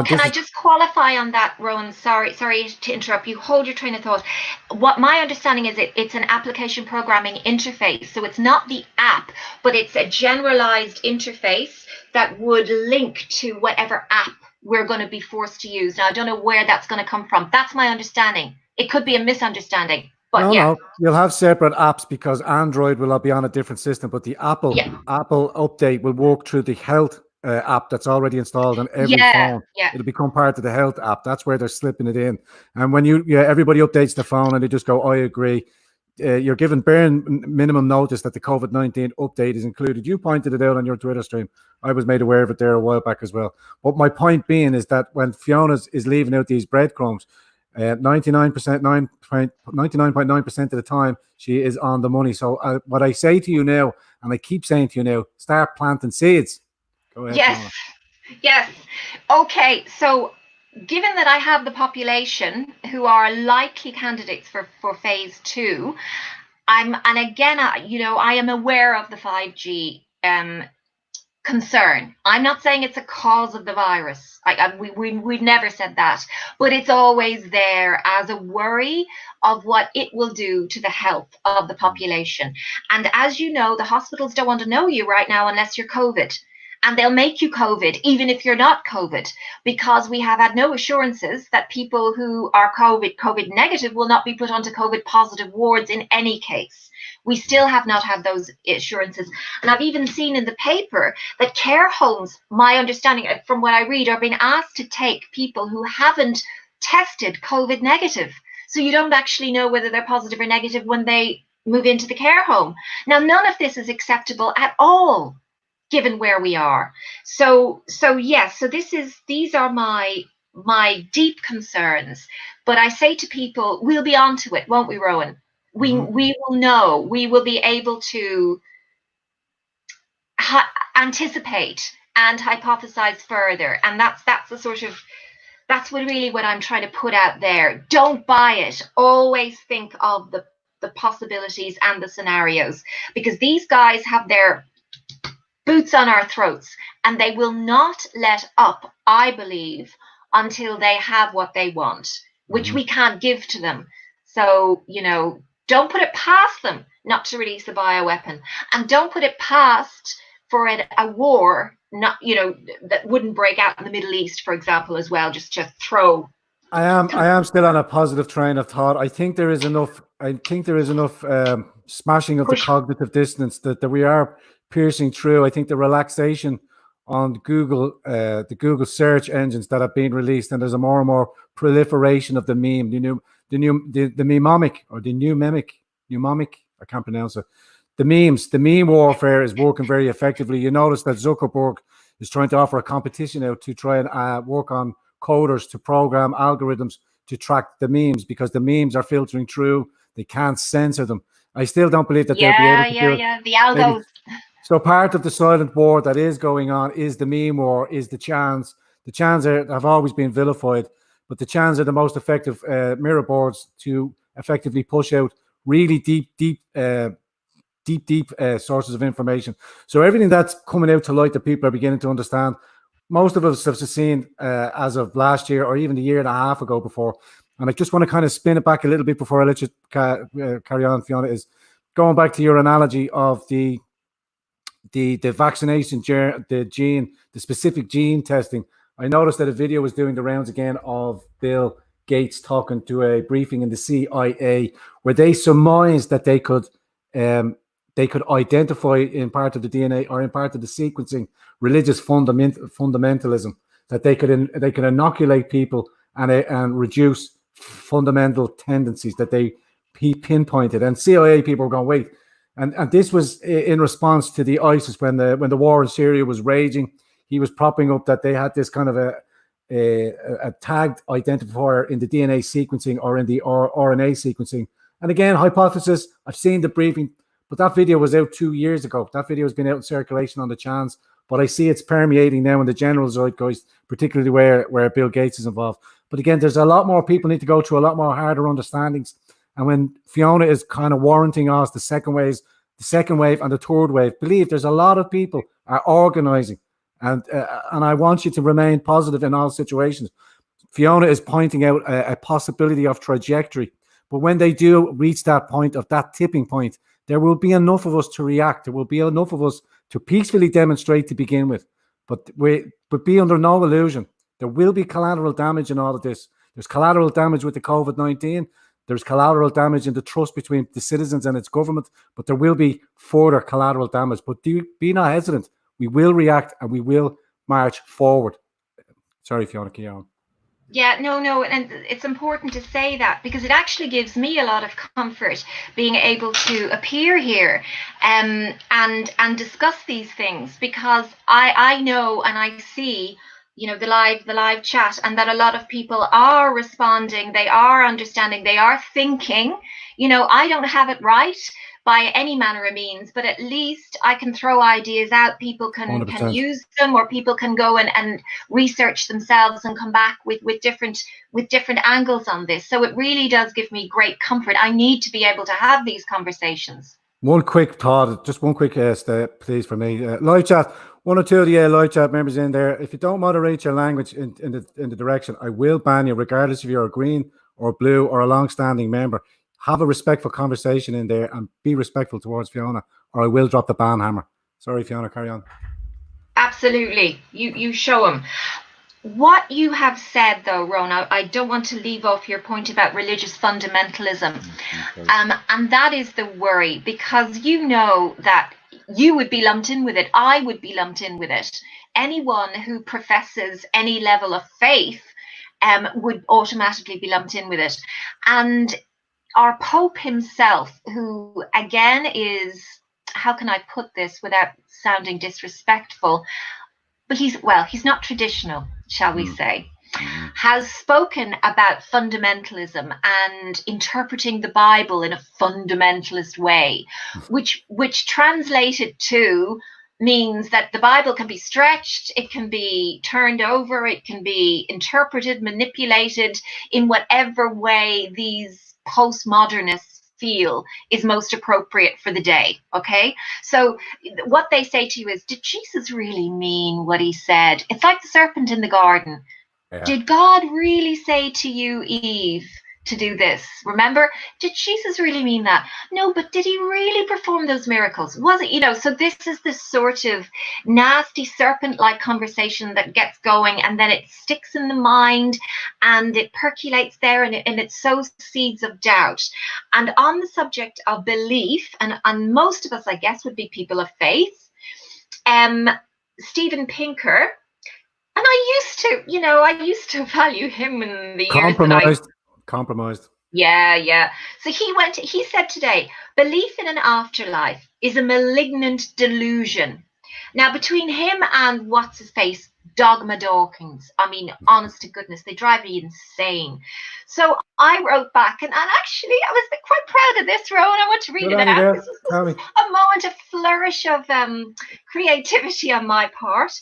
can I just qualify on that, Rowan? Sorry to interrupt you. Hold your train of thought. What my understanding is, it's an application programming interface. So it's not the app, but it's a generalized interface that would link to whatever app we're going to be forced to use. Now, I don't know where that's going to come from. That's my understanding. It could be a misunderstanding, but No, you'll have separate apps because Android will be on a different system, but the Apple update will work through the health app that's already installed on every phone. It'll become part of the health app. That's where they're slipping it in. And when everybody updates the phone and they just go, I agree. You're given bare minimum notice that the COVID-19 update is included. You pointed it out on your Twitter stream. I was made aware of it there a while back as well. But my point being is that when Fiona is leaving out these breadcrumbs, 99.9% of the time, she is on the money. So what I say to you now, and I keep saying to you now, start planting seeds. Go ahead, Fiona. Yes. Okay, so given that I have the population who are likely candidates for phase 2, I am aware of the 5G concern. I'm not saying it's a cause of the virus. We've never said that, but it's always there as a worry of what it will do to the health of the population. And as you know, the hospitals don't want to know you right now unless you're COVID. And they'll make you COVID, even if you're not COVID, because we have had no assurances that people who are COVID negative will not be put onto COVID positive wards in any case. We still have not had those assurances. And I've even seen in the paper that care homes, my understanding from what I read, are being asked to take people who haven't tested COVID negative. So you don't actually know whether they're positive or negative when they move into the care home. Now, none of this is acceptable at all, given where we are. So these are my deep concerns. But I say to people, we'll be onto it, won't we, Rowan? We will know. We will be able to anticipate and hypothesize further. And that's what I'm trying to put out there. Don't buy it. Always think of the possibilities and the scenarios, because these guys have their boots on our throats, and they will not let up, I believe, until they have what they want, which we can't give to them. So, don't put it past them not to release a bioweapon, and don't put it past for a war, that wouldn't break out in the Middle East, for example, as well, just to throw. I am still on a positive train of thought. I think there is enough smashing of the cognitive dissonance that we are piercing through. I think the relaxation on Google, the Google search engines that have been released, and there's a more and more proliferation of the meme, the mnemonic, I can't pronounce it. The meme warfare is working very effectively. You notice that Zuckerberg is trying to offer a competition out to try and work on coders to program algorithms to track the memes, because the memes are filtering through. They can't censor them. I still don't believe that they'll be able to do it. The algos. So part of the silent war that is going on is the meme war, is the chans. The chans have always been vilified, but the chans are the most effective mirror boards to effectively push out really deep sources of information. So everything that's coming out to light that people are beginning to understand, most of us have seen as of last year or even a year and a half ago before. And I just want to kind of spin it back a little bit before I let you carry on, Fiona, is going back to your analogy of the vaccination, the specific gene testing. I noticed that a video was doing the rounds again of Bill Gates talking to a briefing in the CIA, where they surmised that they could identify in part of the DNA or in part of the sequencing religious fundamentalism, that they could inoculate people and reduce fundamental tendencies that he pinpointed. And CIA people were going, wait. And this was in response to the ISIS when the war in Syria was raging. He was propping up that they had this kind of a tagged identifier in the DNA sequencing or in the RNA sequencing. And again, hypothesis, I've seen the briefing, but that video was out 2 years ago. That video has been out in circulation on the chans, but I see it's permeating now in the general zeitgeist, particularly where Bill Gates is involved. But again, there's a lot more people need to go through a lot more harder understandings. And when Fiona is kind of warranting us the second wave and the third wave, believe there's a lot of people are organizing. And I want you to remain positive in all situations. Fiona is pointing out a possibility of trajectory. But when they do reach that point of that tipping point, there will be enough of us to react. There will be enough of us to peacefully demonstrate to begin with. But be under no illusion There will be collateral damage in all of this. There's collateral damage with the COVID-19. There's collateral damage in the trust between the citizens and its government, but there will be further collateral damage. But be not hesitant. We will react and we will march forward. Sorry, Fiona, carry on. Yeah, no, and it's important to say that because it actually gives me a lot of comfort being able to appear here and discuss these things, because I know and I see, you know, the live chat, and that a lot of people are responding, they are understanding, they are thinking. You know, I don't have it right by any manner of means, but at least I can throw ideas out. People can use them, or people can go and research themselves and come back with different angles on this. So it really does give me great comfort. I need to be able to have these conversations. One quick thought, just one quick step, please, for me. Live chat, one or two of the live chat members in there. If you don't moderate your language in the direction, I will ban you, regardless if you're a green or blue or a long-standing member. Have a respectful conversation in there and be respectful towards Fiona, or I will drop the ban hammer. Sorry, Fiona, carry on. Absolutely. You show them. What you have said, though, Rona, I don't want to leave off your point about religious fundamentalism. Okay. And that is the worry, because you know that you would be lumped in with it. I would be lumped in with it. Anyone who professes any level of faith would automatically be lumped in with it. And our Pope himself, who again is, how can I put this without sounding disrespectful, but he's not traditional, shall we say, has spoken about fundamentalism and interpreting the Bible in a fundamentalist way, which translated to means that the Bible can be stretched, it can be turned over, it can be interpreted, manipulated in whatever way these postmodernists feel is most appropriate for the day. Okay, so what they say to you is, did Jesus really mean what he said? It's like the serpent in the garden. Yeah. Did God really say to you, Eve, to do this? Remember, did Jesus really mean that? No, but did he really perform those miracles? Was it, you know? So this is this sort of nasty serpent-like conversation that gets going, and then it sticks in the mind and it percolates there, and it sows seeds of doubt. And on the subject of belief, and most of us, I guess, would be people of faith, Steven Pinker, and I used to value him in the years that Compromised. Yeah. So he said today, belief in an afterlife is a malignant delusion. Now, between him and what's his face, Dogma Dawkins, I mean, honest to goodness, they drive me insane. So I wrote back, and actually I was quite proud of this, Rowan. I want to read it out. This was a moment, a flourish of creativity on my part.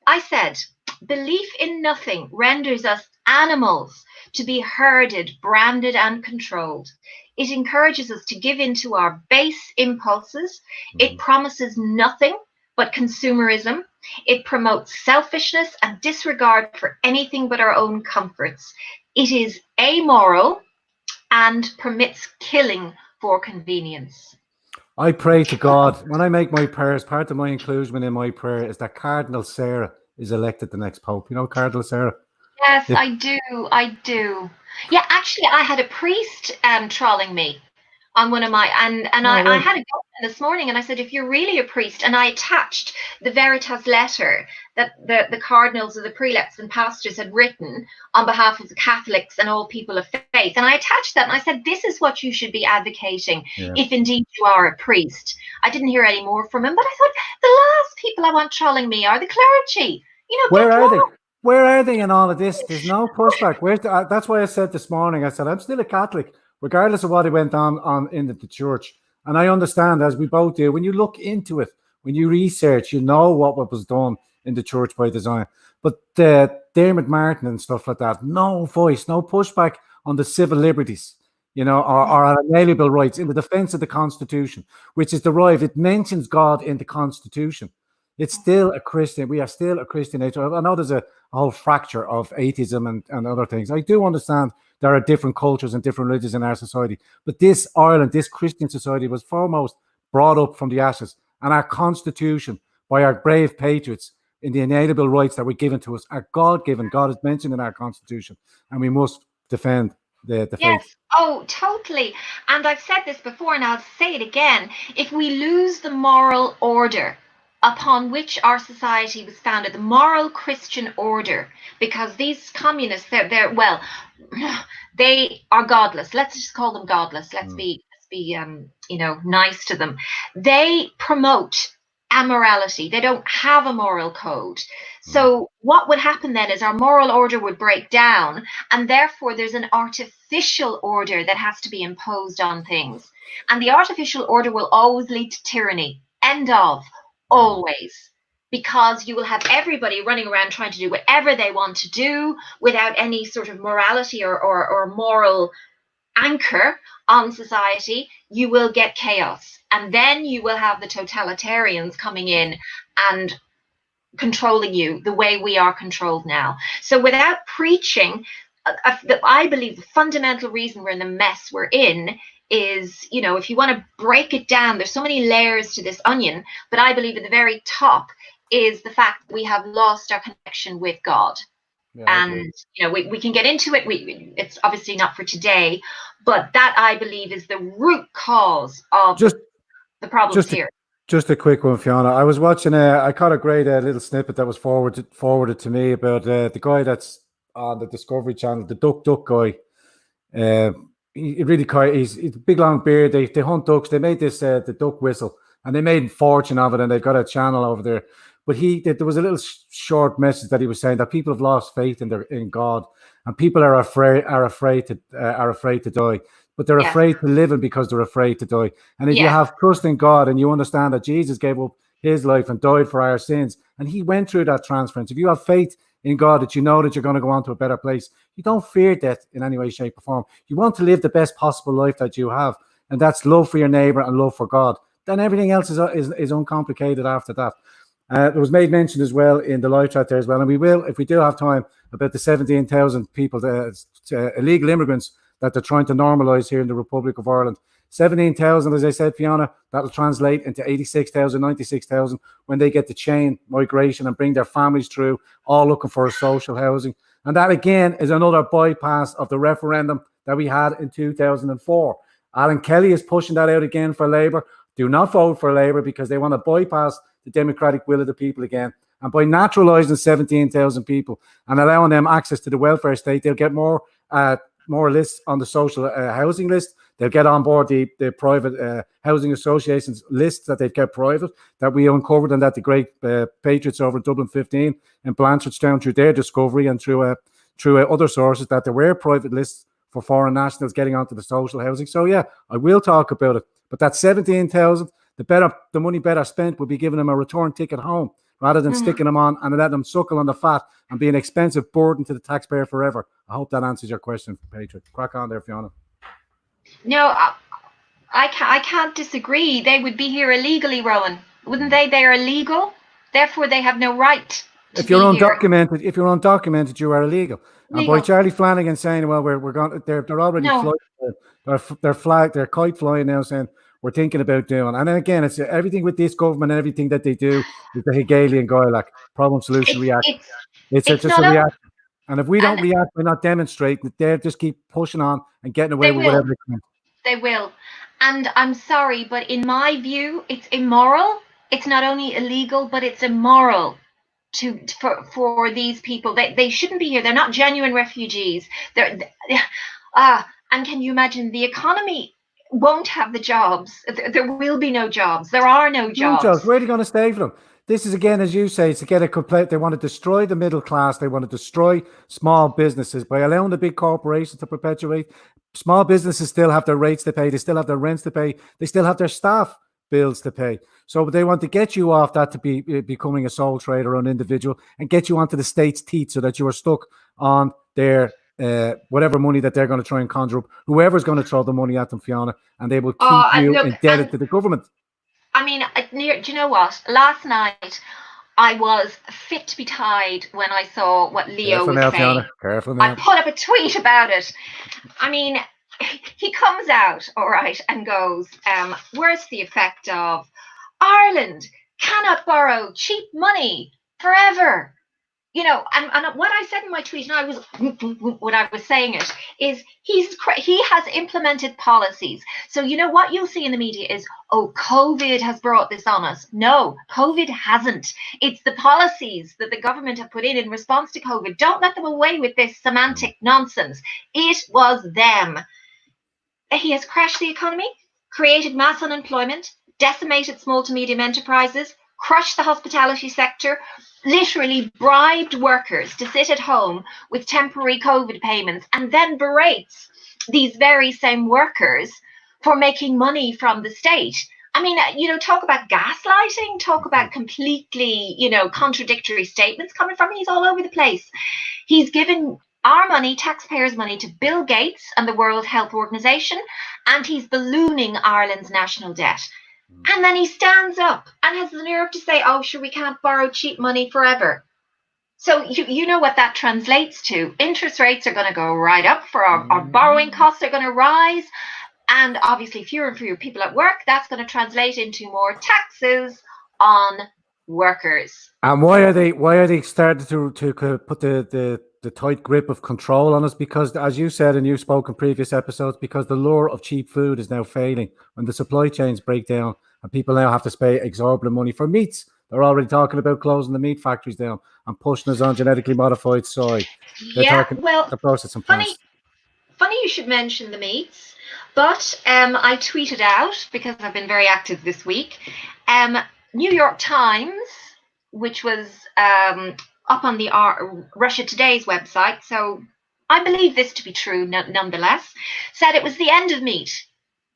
I said, belief in nothing renders us animals to be herded, branded, and controlled. It encourages us to give in to our base impulses. It promises nothing but consumerism. It promotes selfishness and disregard for anything but our own comforts. It is amoral and permits killing for convenience. I pray to God, when I make my prayers, part of my inclusion in my prayer is that Cardinal Sarah is elected the next Pope. You know Cardinal Sarah? Yes, yeah. I do. Yeah, actually, I had a priest trolling me on one of my, I had a go this morning, and I said, if you're really a priest, and I attached the Veritas letter that the cardinals or the prelates and pastors had written on behalf of the Catholics and all people of faith, and I attached that, and I said, this is what you should be advocating if indeed you are a priest. I didn't hear any more from him, but I thought, the last people I want trolling me are the clergy. You know, where are they? Where are they in all of this? There's no pushback. That's why I said this morning, I said, I'm still a Catholic, regardless of what went on in the church. And I understand, as we both do, when you look into it, when you research, you know what was done in the church by design. But Dermot Martin and stuff like that, no voice, no pushback on the civil liberties, you know, or unalienable rights in the defense of the Constitution, which is derived. It mentions God in the Constitution. It's still a Christian. We are still a Christian age. I know there's a whole fracture of atheism and other things. I do understand there are different cultures and different religions in our society. But this Ireland, this Christian society was foremost brought up from the ashes. And our Constitution, by our brave patriots, in the inalienable rights that were given to us are God-given. God is mentioned in our Constitution, and we must defend the faith. Yes. Oh, totally. And I've said this before, and I'll say it again. If we lose the moral order upon which our society was founded, the moral Christian order, because these communists, they're well, they are godless. Let's just call them godless. Let's be nice to them. They promote amorality. They don't have a moral code. So what would happen then is our moral order would break down, and therefore there's an artificial order that has to be imposed on things. And the artificial order will always lead to tyranny. End of. Always. Because you will have everybody running around trying to do whatever they want to do without any sort of morality or moral anchor on society. You will get chaos. And then you will have the totalitarians coming in and controlling you the way we are controlled now. So without preaching, I believe the fundamental reason we're in the mess we're in is, if you want to break it down, there's so many layers to this onion, but I believe at the very top is the fact that we have lost our connection with God. Yeah, and we can get into it. It's obviously not for today, but that I believe is the root cause of the problems here. Just a quick one, Fiona. I was watching. I caught a great little snippet that was forwarded to me about the guy that's on the Discovery Channel, the Duck guy. He really he's a big long beard. They hunt ducks. They made this the duck whistle, and they made a fortune of it. And they've got a channel over there. But there was a little short message that he was saying that people have lost faith in God, and people are afraid to die. But they're afraid to live because they're afraid to die. And if you have trust in God and you understand that Jesus gave up his life and died for our sins, and he went through that transference, if you have faith in God that you know that you're going to go on to a better place, you don't fear death in any way, shape, or form. You want to live the best possible life that you have, and that's love for your neighbor and love for God. Then everything else is uncomplicated after that. It was made mention as well in the live chat there as well, and we will, if we do have time, about the 17,000 people, illegal immigrants that they're trying to normalise here in the Republic of Ireland. 17,000, as I said, Fiona, that'll translate into 86,000, 96,000 when they get the chain migration and bring their families through, all looking for social housing. And that, again, is another bypass of the referendum that we had in 2004. Alan Kelly is pushing that out again for Labour. Do not vote for Labour because they want to bypass the democratic will of the people again. And by naturalising 17,000 people and allowing them access to the welfare state, they'll get more lists on the social housing list. They'll get on board the private housing associations lists that they've kept private, that we uncovered, and that the great patriots over Dublin 15 and Blanchardstown, through their discovery and through other sources, that there were private lists for foreign nationals getting onto the social housing. So yeah, I will talk about it. But that 17,000, the money better spent would be giving them a return ticket home, rather than sticking them on and letting them suckle on the fat and be an expensive burden to the taxpayer forever. I hope that answers your question, Patriot. Crack on there, Fiona. No, I can't disagree. They would be here illegally, Rowan. Wouldn't they? They are illegal. Therefore, they have no right to if you're be undocumented, here. If you're undocumented, you are illegal. And by Charlie Flanagan saying, well, we're going, they're already flying, they're kite flying now, saying we're thinking about doing. And then again, it's everything with this government and everything that they do is the Hegelian Goylak, problem, solution, react. It's just a reaction. And if we don't react, we're not demonstrating. They just keep pushing on and getting away with whatever they can. They will. And I'm sorry, but in my view, it's immoral. It's not only illegal, but it's immoral for these people. They shouldn't be here. They're not genuine refugees. And can you imagine, the economy won't have the jobs. There will be no jobs. There are no jobs. Where are they going to stay from? This is, again, as you say, to get a complete. They want to destroy the middle class. They want to destroy small businesses by allowing the big corporations to perpetuate. Small businesses still have their rates to pay. They still have their rents to pay. They still have their staff bills to pay. So they want to get you off that to be becoming a sole trader or an individual and get you onto the state's teeth so that you are stuck on their whatever money that they're going to try and conjure up. Whoever's going to throw the money at them, Fiona, and they will keep you indebted to the government. I mean, do you know what? Last night, I was fit to be tied when I saw what Leo was saying. Fiona. Careful now. I put up a tweet about it. I mean, he comes out, all right, and goes, where's the effect of Ireland cannot borrow cheap money forever. You know, and what I said in my tweet, and I was when I was saying it, is he has implemented policies. So you know what you'll see in the media is, oh, COVID has brought this on us. No, COVID hasn't. It's the policies that the government have put in response to COVID. Don't let them away with this semantic nonsense. It was them. He has crashed the economy, created mass unemployment, decimated small to medium enterprises, crushed the hospitality sector, literally bribed workers to sit at home with temporary COVID payments, and then berates these very same workers for making money from the state. I mean, you know, talk about gaslighting, talk about completely, you know, contradictory statements coming from him. He's all over the place. He's given our money, taxpayers' money, to Bill Gates and the World Health Organization, and he's ballooning Ireland's national debt. And then he stands up and has the nerve to say, oh, sure, we can't borrow cheap money forever. So you know what that translates to. Interest rates are going to go right up for our borrowing costs are going to rise. And obviously fewer and fewer people at work. That's going to translate into more taxes on workers. And why are they starting to put the tight grip of control on us? Because, as you said and you spoke in previous episodes, because the lure of cheap food is now failing. When the supply chains break down and people now have to pay exorbitant money for meats, they're already talking about closing the meat factories down and pushing us on genetically modified soy. The processing plants. Funny you should mention the meats, but I tweeted out, because I've been very active this week, New York Times, which was up on the Russia Today's website, so I believe this to be true nonetheless, said it was the end of meat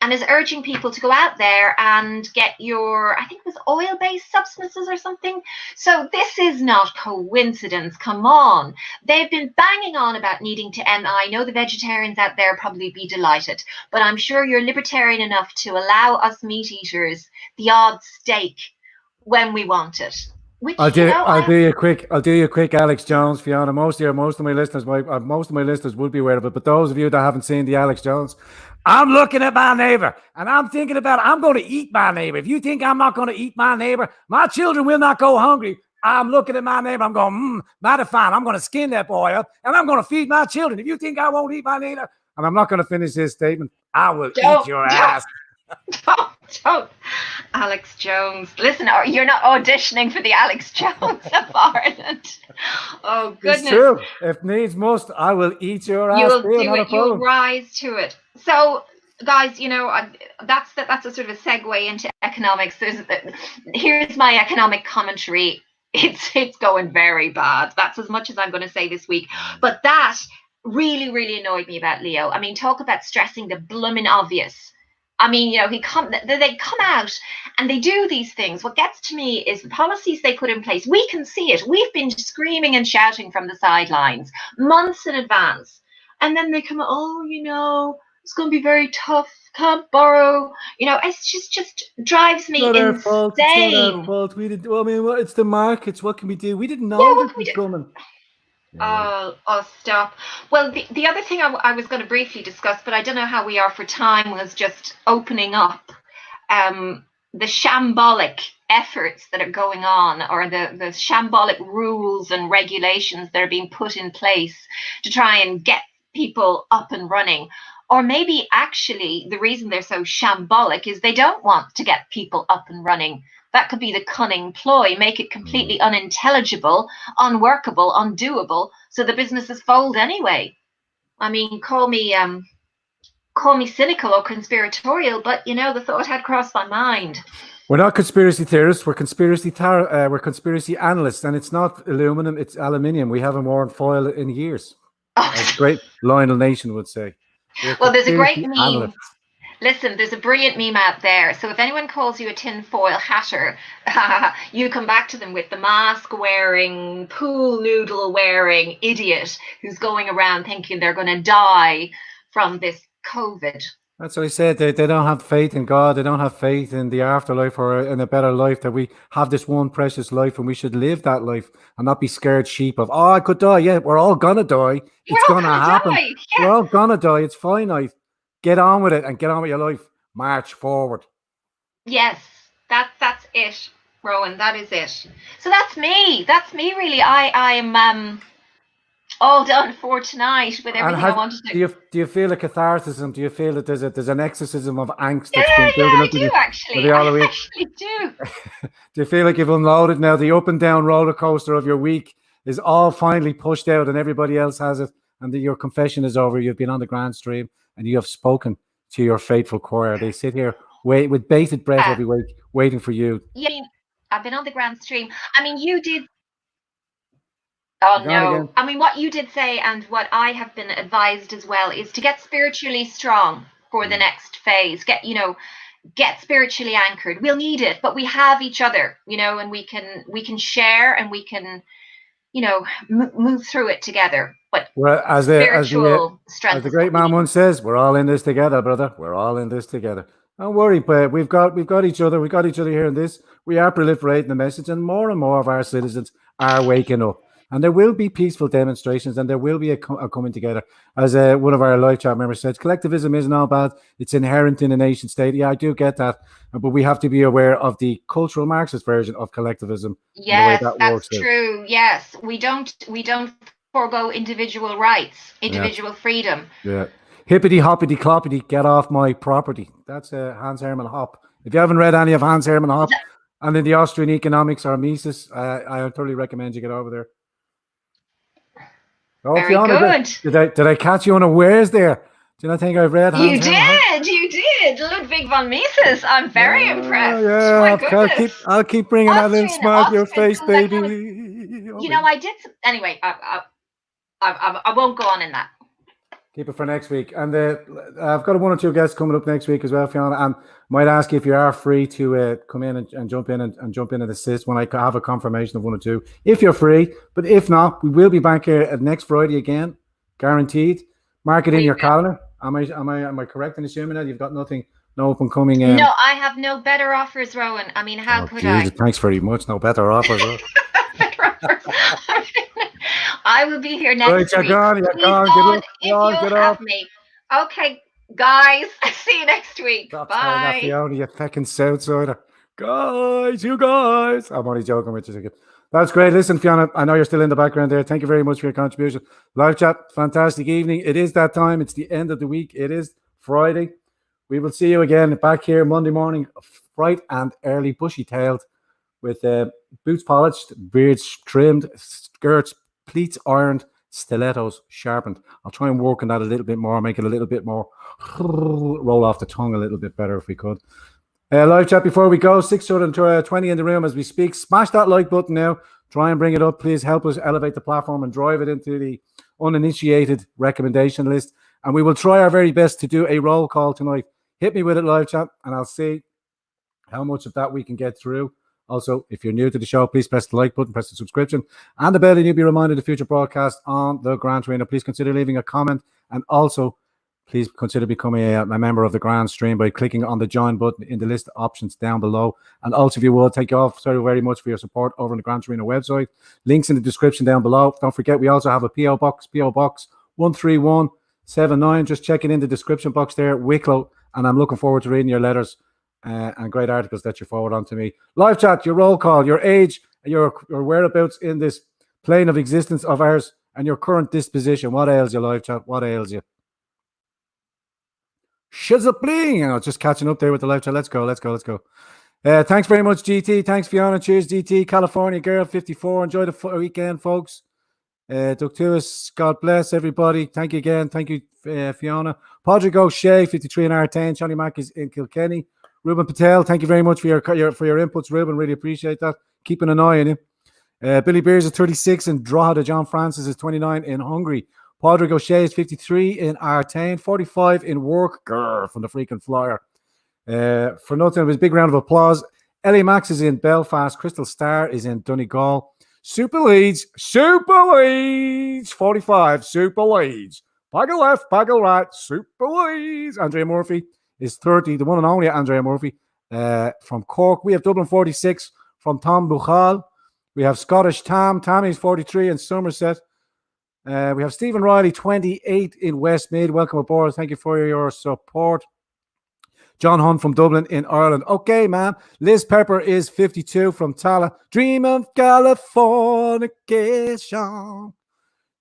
and is urging people to go out there and get your, I think it was oil-based substances or something. So this is not coincidence. Come on. They've been banging on about needing to end. I know the vegetarians out there probably be delighted, but I'm sure you're libertarian enough to allow us meat eaters the odd steak when we want it. Which, I'll do you a quick Alex Jones, Fiona. Most of my listeners would be aware of it, but those of you that haven't seen the Alex Jones, I'm looking at my neighbor and I'm thinking about I'm going to eat my neighbor. If you think I'm not going to eat my neighbor, my children will not go hungry. I'm looking at my neighbor. I'm going, matter of fact, I'm going to skin that boy up and I'm going to feed my children. If you think I won't eat my neighbor, and I'm not going to finish this statement, I will eat your ass. Don't. Alex Jones. Listen, you're not auditioning for the Alex Jones of Ireland. Oh, goodness. It's true. If needs must, I will eat your ass. You will do it. You'll rise to it. So, guys, you know, that's a sort of a segue into economics. Here's my economic commentary. It's going very bad. That's as much as I'm going to say this week. But that really, really annoyed me about Leo. I mean, talk about stressing the blooming obvious. I mean, you know, they come out and they do these things. What gets to me is the policies they put in place. We can see it. We've been screaming and shouting from the sidelines months in advance. And then they come, oh, you know, it's going to be very tough. Can't borrow. You know, it's just drives me insane. It's not our fault. We didn't. I mean, it's the markets. What can we do? We didn't know this was coming. Oh, stop. Well, the other thing I was going to briefly discuss, but I don't know how we are for time, was just opening up the shambolic efforts that are going on, or the shambolic rules and regulations that are being put in place to try and get people up and running. Or maybe actually the reason they're so shambolic is they don't want to get people up and running. That could be the cunning ploy, make it completely unintelligible, unworkable, undoable, so the businesses fold anyway. I mean, call me cynical or conspiratorial, but you know, the thought had crossed my mind. We're not conspiracy theorists. We're conspiracy analysts, and it's not aluminum; it's aluminium. We haven't worn foil in years. As great Lionel Nation would say. Well, there's a great meme. Analysts. Listen, there's a brilliant meme out there. So if anyone calls you a tinfoil hatter, you come back to them with the mask-wearing, pool noodle-wearing idiot who's going around thinking they're going to die from this COVID. That's what I said. They don't have faith in God. They don't have faith in the afterlife or in a better life, that we have this one precious life and we should live that life and not be scared sheep of, I could die. Yeah, we're all going to die. It's going to happen. Yeah. We're all going to die. It's finite. Get on with it and get on with your life. March forward. Yes, that's it. Rowan, that is it. So that's me. That's me, really. I am all done for tonight with everything I wanted to. Do you feel a catharsis? Do you feel that there's an exorcism of angst Yeah, that's been building up I do actually. all the I week? actually do. Do you feel like you've unloaded now? The up and down roller coaster of your week is all finally pushed out, and everybody else has it, and your confession is over. You've been on the Grandstream, and you have spoken to your faithful choir. They sit here with bated breath every week, waiting for you. Yeah, I've been on the Grandstream. I mean, you did. Oh no! I mean, what you did say, and what I have been advised as well, is to get spiritually strong for the next phase. Get spiritually anchored. We'll need it, but we have each other, and we can share, and we can, move through it together. But as the great man once says, we're all in this together, brother. We're all in this together. Don't worry, but we've got each other. We've got each other here in this. We are proliferating the message, and more of our citizens are waking up. And there will be peaceful demonstrations, and there will be a coming together. As one of our live chat members said, collectivism isn't all bad. It's inherent in a nation state. Yeah, I do get that. But we have to be aware of the cultural Marxist version of collectivism. Yes, that's true. Yes, we don't forego individual rights, individual freedom. Yeah. Hippity hoppity cloppity, get off my property. That's Hans Hermann Hoppe. If you haven't read any of Hans Hermann Hoppe and in the Austrian Economics or Mises, I totally recommend you get over there. Oh, very Fiona, good. Did I catch you unawares there? Do you not think I've read Hans You did. Ludwig von Mises. I'm very impressed. Yeah, I'll keep bringing that little smile to your face, baby. I did. Anyway, I won't go on in that. Keep it for next week. And I've got one or two guests coming up next week as well, Fiona. And might ask you if you are free to come in and jump in and jump in and assist when I have a confirmation of one or two. If you're free, but if not, we will be back here at next Friday again, guaranteed. Mark it in your calendar. Am I correct in assuming that you've got no up and coming? No, I have no better offers, Rowan. I mean, how could I? Thanks very much. No better offers. Better offers. I will be here next week. You're gone. Get off me. Okay, guys. See you next week. Stop Bye. Fiona, you fucking Southsider. You guys. I'm only joking with you. That's great. Listen, Fiona, I know you're still in the background there. Thank you very much for your contribution. Live chat, fantastic evening. It is that time. It's the end of the week. It is Friday. We will see you again back here Monday morning, bright and early, bushy-tailed, with boots polished, beards trimmed, skirts, pleats ironed, stilettos sharpened. I'll try and work on that a little bit more, make it a little bit more roll off the tongue a little bit better if we could. Live chat before we go, 620 in the room as we speak. Smash that like button now. Try and bring it up. Please help us elevate the platform and drive it into the uninitiated recommendation list. And we will try our very best to do a roll call tonight. Hit me with it, live chat, and I'll see how much of that we can get through. Also, if you're new to the show, please press the like button, press the subscription and the bell, and you'll be reminded of future broadcasts on the Grand Torino. Please consider leaving a comment, and also please consider becoming a member of the Grandstream by clicking on the join button in the list of options down below. And also, if you will, thank you all so very much for your support over on the Grand Torino website. Links in the description down below. Don't forget, we also have a PO Box 13179. Just check it in the description box there, Wicklow, and I'm looking forward to reading your letters and great articles that you forward on to me. Live chat, your roll call, your age, your whereabouts in this plane of existence of ours, and your current disposition. What ails you, live chat? What ails you? Shazapling! Just catching up there with the live chat. Let's go. Thanks very much, GT. Thanks, Fiona. Cheers, GT. California Girl 54. Enjoy the weekend, folks. Ductuous, God bless everybody. Thank you again. Thank you, Fiona. Padraig O'Shea 53 in R10. Johnny Mack is in Kilkenny. Ruben Patel, thank you very much for your inputs, Ruben. Really appreciate that. Keeping an eye on you. Billy Beers is 36 in Drogheda. John Francis is 29 in Hungary. Padraig O'Shea is 53 in Artane. 45 in Work. Grrr, from the freaking flyer. For nothing, it was a big round of applause. Ellie Max is in Belfast. Crystal Star is in Donegal. Super Leeds. 45. Super Leeds. Paggle left, paggle right. Super Leeds. Andrea Murphy is 30, the one and only Andrea Murphy from Cork. We have Dublin 46 from Tom Buchal. We have Scottish Tam. Tammy's 43 in Somerset. We have Stephen Riley, 28 in Westmead. Welcome aboard. Thank you for your support. John Hunt from Dublin in Ireland. Okay, man. Liz Pepper is 52 from Tala. Dream of Californication.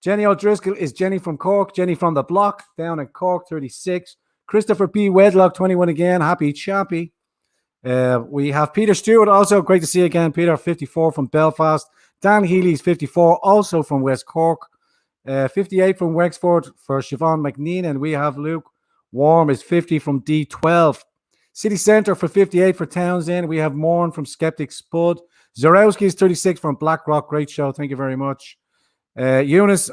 Jenny O'Driscoll is Jenny from Cork. Jenny from the block down in Cork, 36. Christopher P. Wedlock, 21 again. Happy chappy. We have Peter Stewart, also great to see you again. Peter, 54 from Belfast. Dan Healy's 54, also from West Cork. 58 from Wexford for Siobhan McNean. And we have Luke Warm is 50 from D12. City Centre for 58 for Townsend. We have Morn from Skeptic Spud. Zorowski is 36 from Blackrock. Great show. Thank you very much. Eunice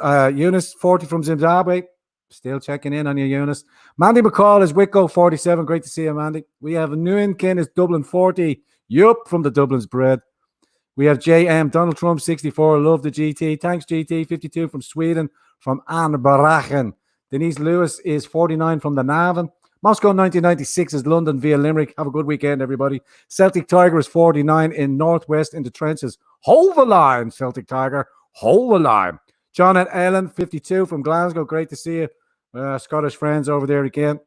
40 from Zimbabwe. Still checking in on you, Eunice. Mandy McCall is Wicklow 47. Great to see you, Mandy. We have Nguyen is Dublin 40. Yup, from the Dublin's bread. We have JM Donald Trump 64. Love the GT. Thanks, GT. 52 from Sweden. From Anne Barachen. Denise Lewis is 49 from the Navan. Moscow 1996 is London via Limerick. Have a good weekend, everybody. Celtic Tiger is 49 in Northwest in the trenches. Hold the line, Celtic Tiger. Hold the line. John and Ellen, 52 from Glasgow. Great to see you. Scottish friends over there again.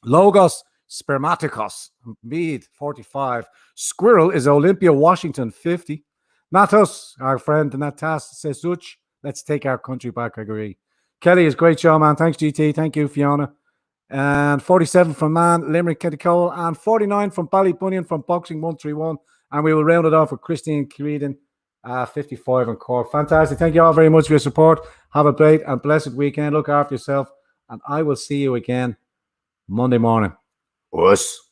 Logos Spermaticos, Mead, 45. Squirrel is Olympia, Washington, 50. Natos, our friend Natas Sesuch. Let's take our country back, I agree. Kelly is great show, man. Thanks, GT. Thank you, Fiona. And 47 from Man, Limerick, Kitty Cole. And 49 from Ballybunion from Boxing 131. And we will round it off with Christine Creedon, 55 in Cork. Fantastic. Thank you all very much for your support. Have a great and blessed weekend. Look after yourself. And I will see you again Monday morning. Us.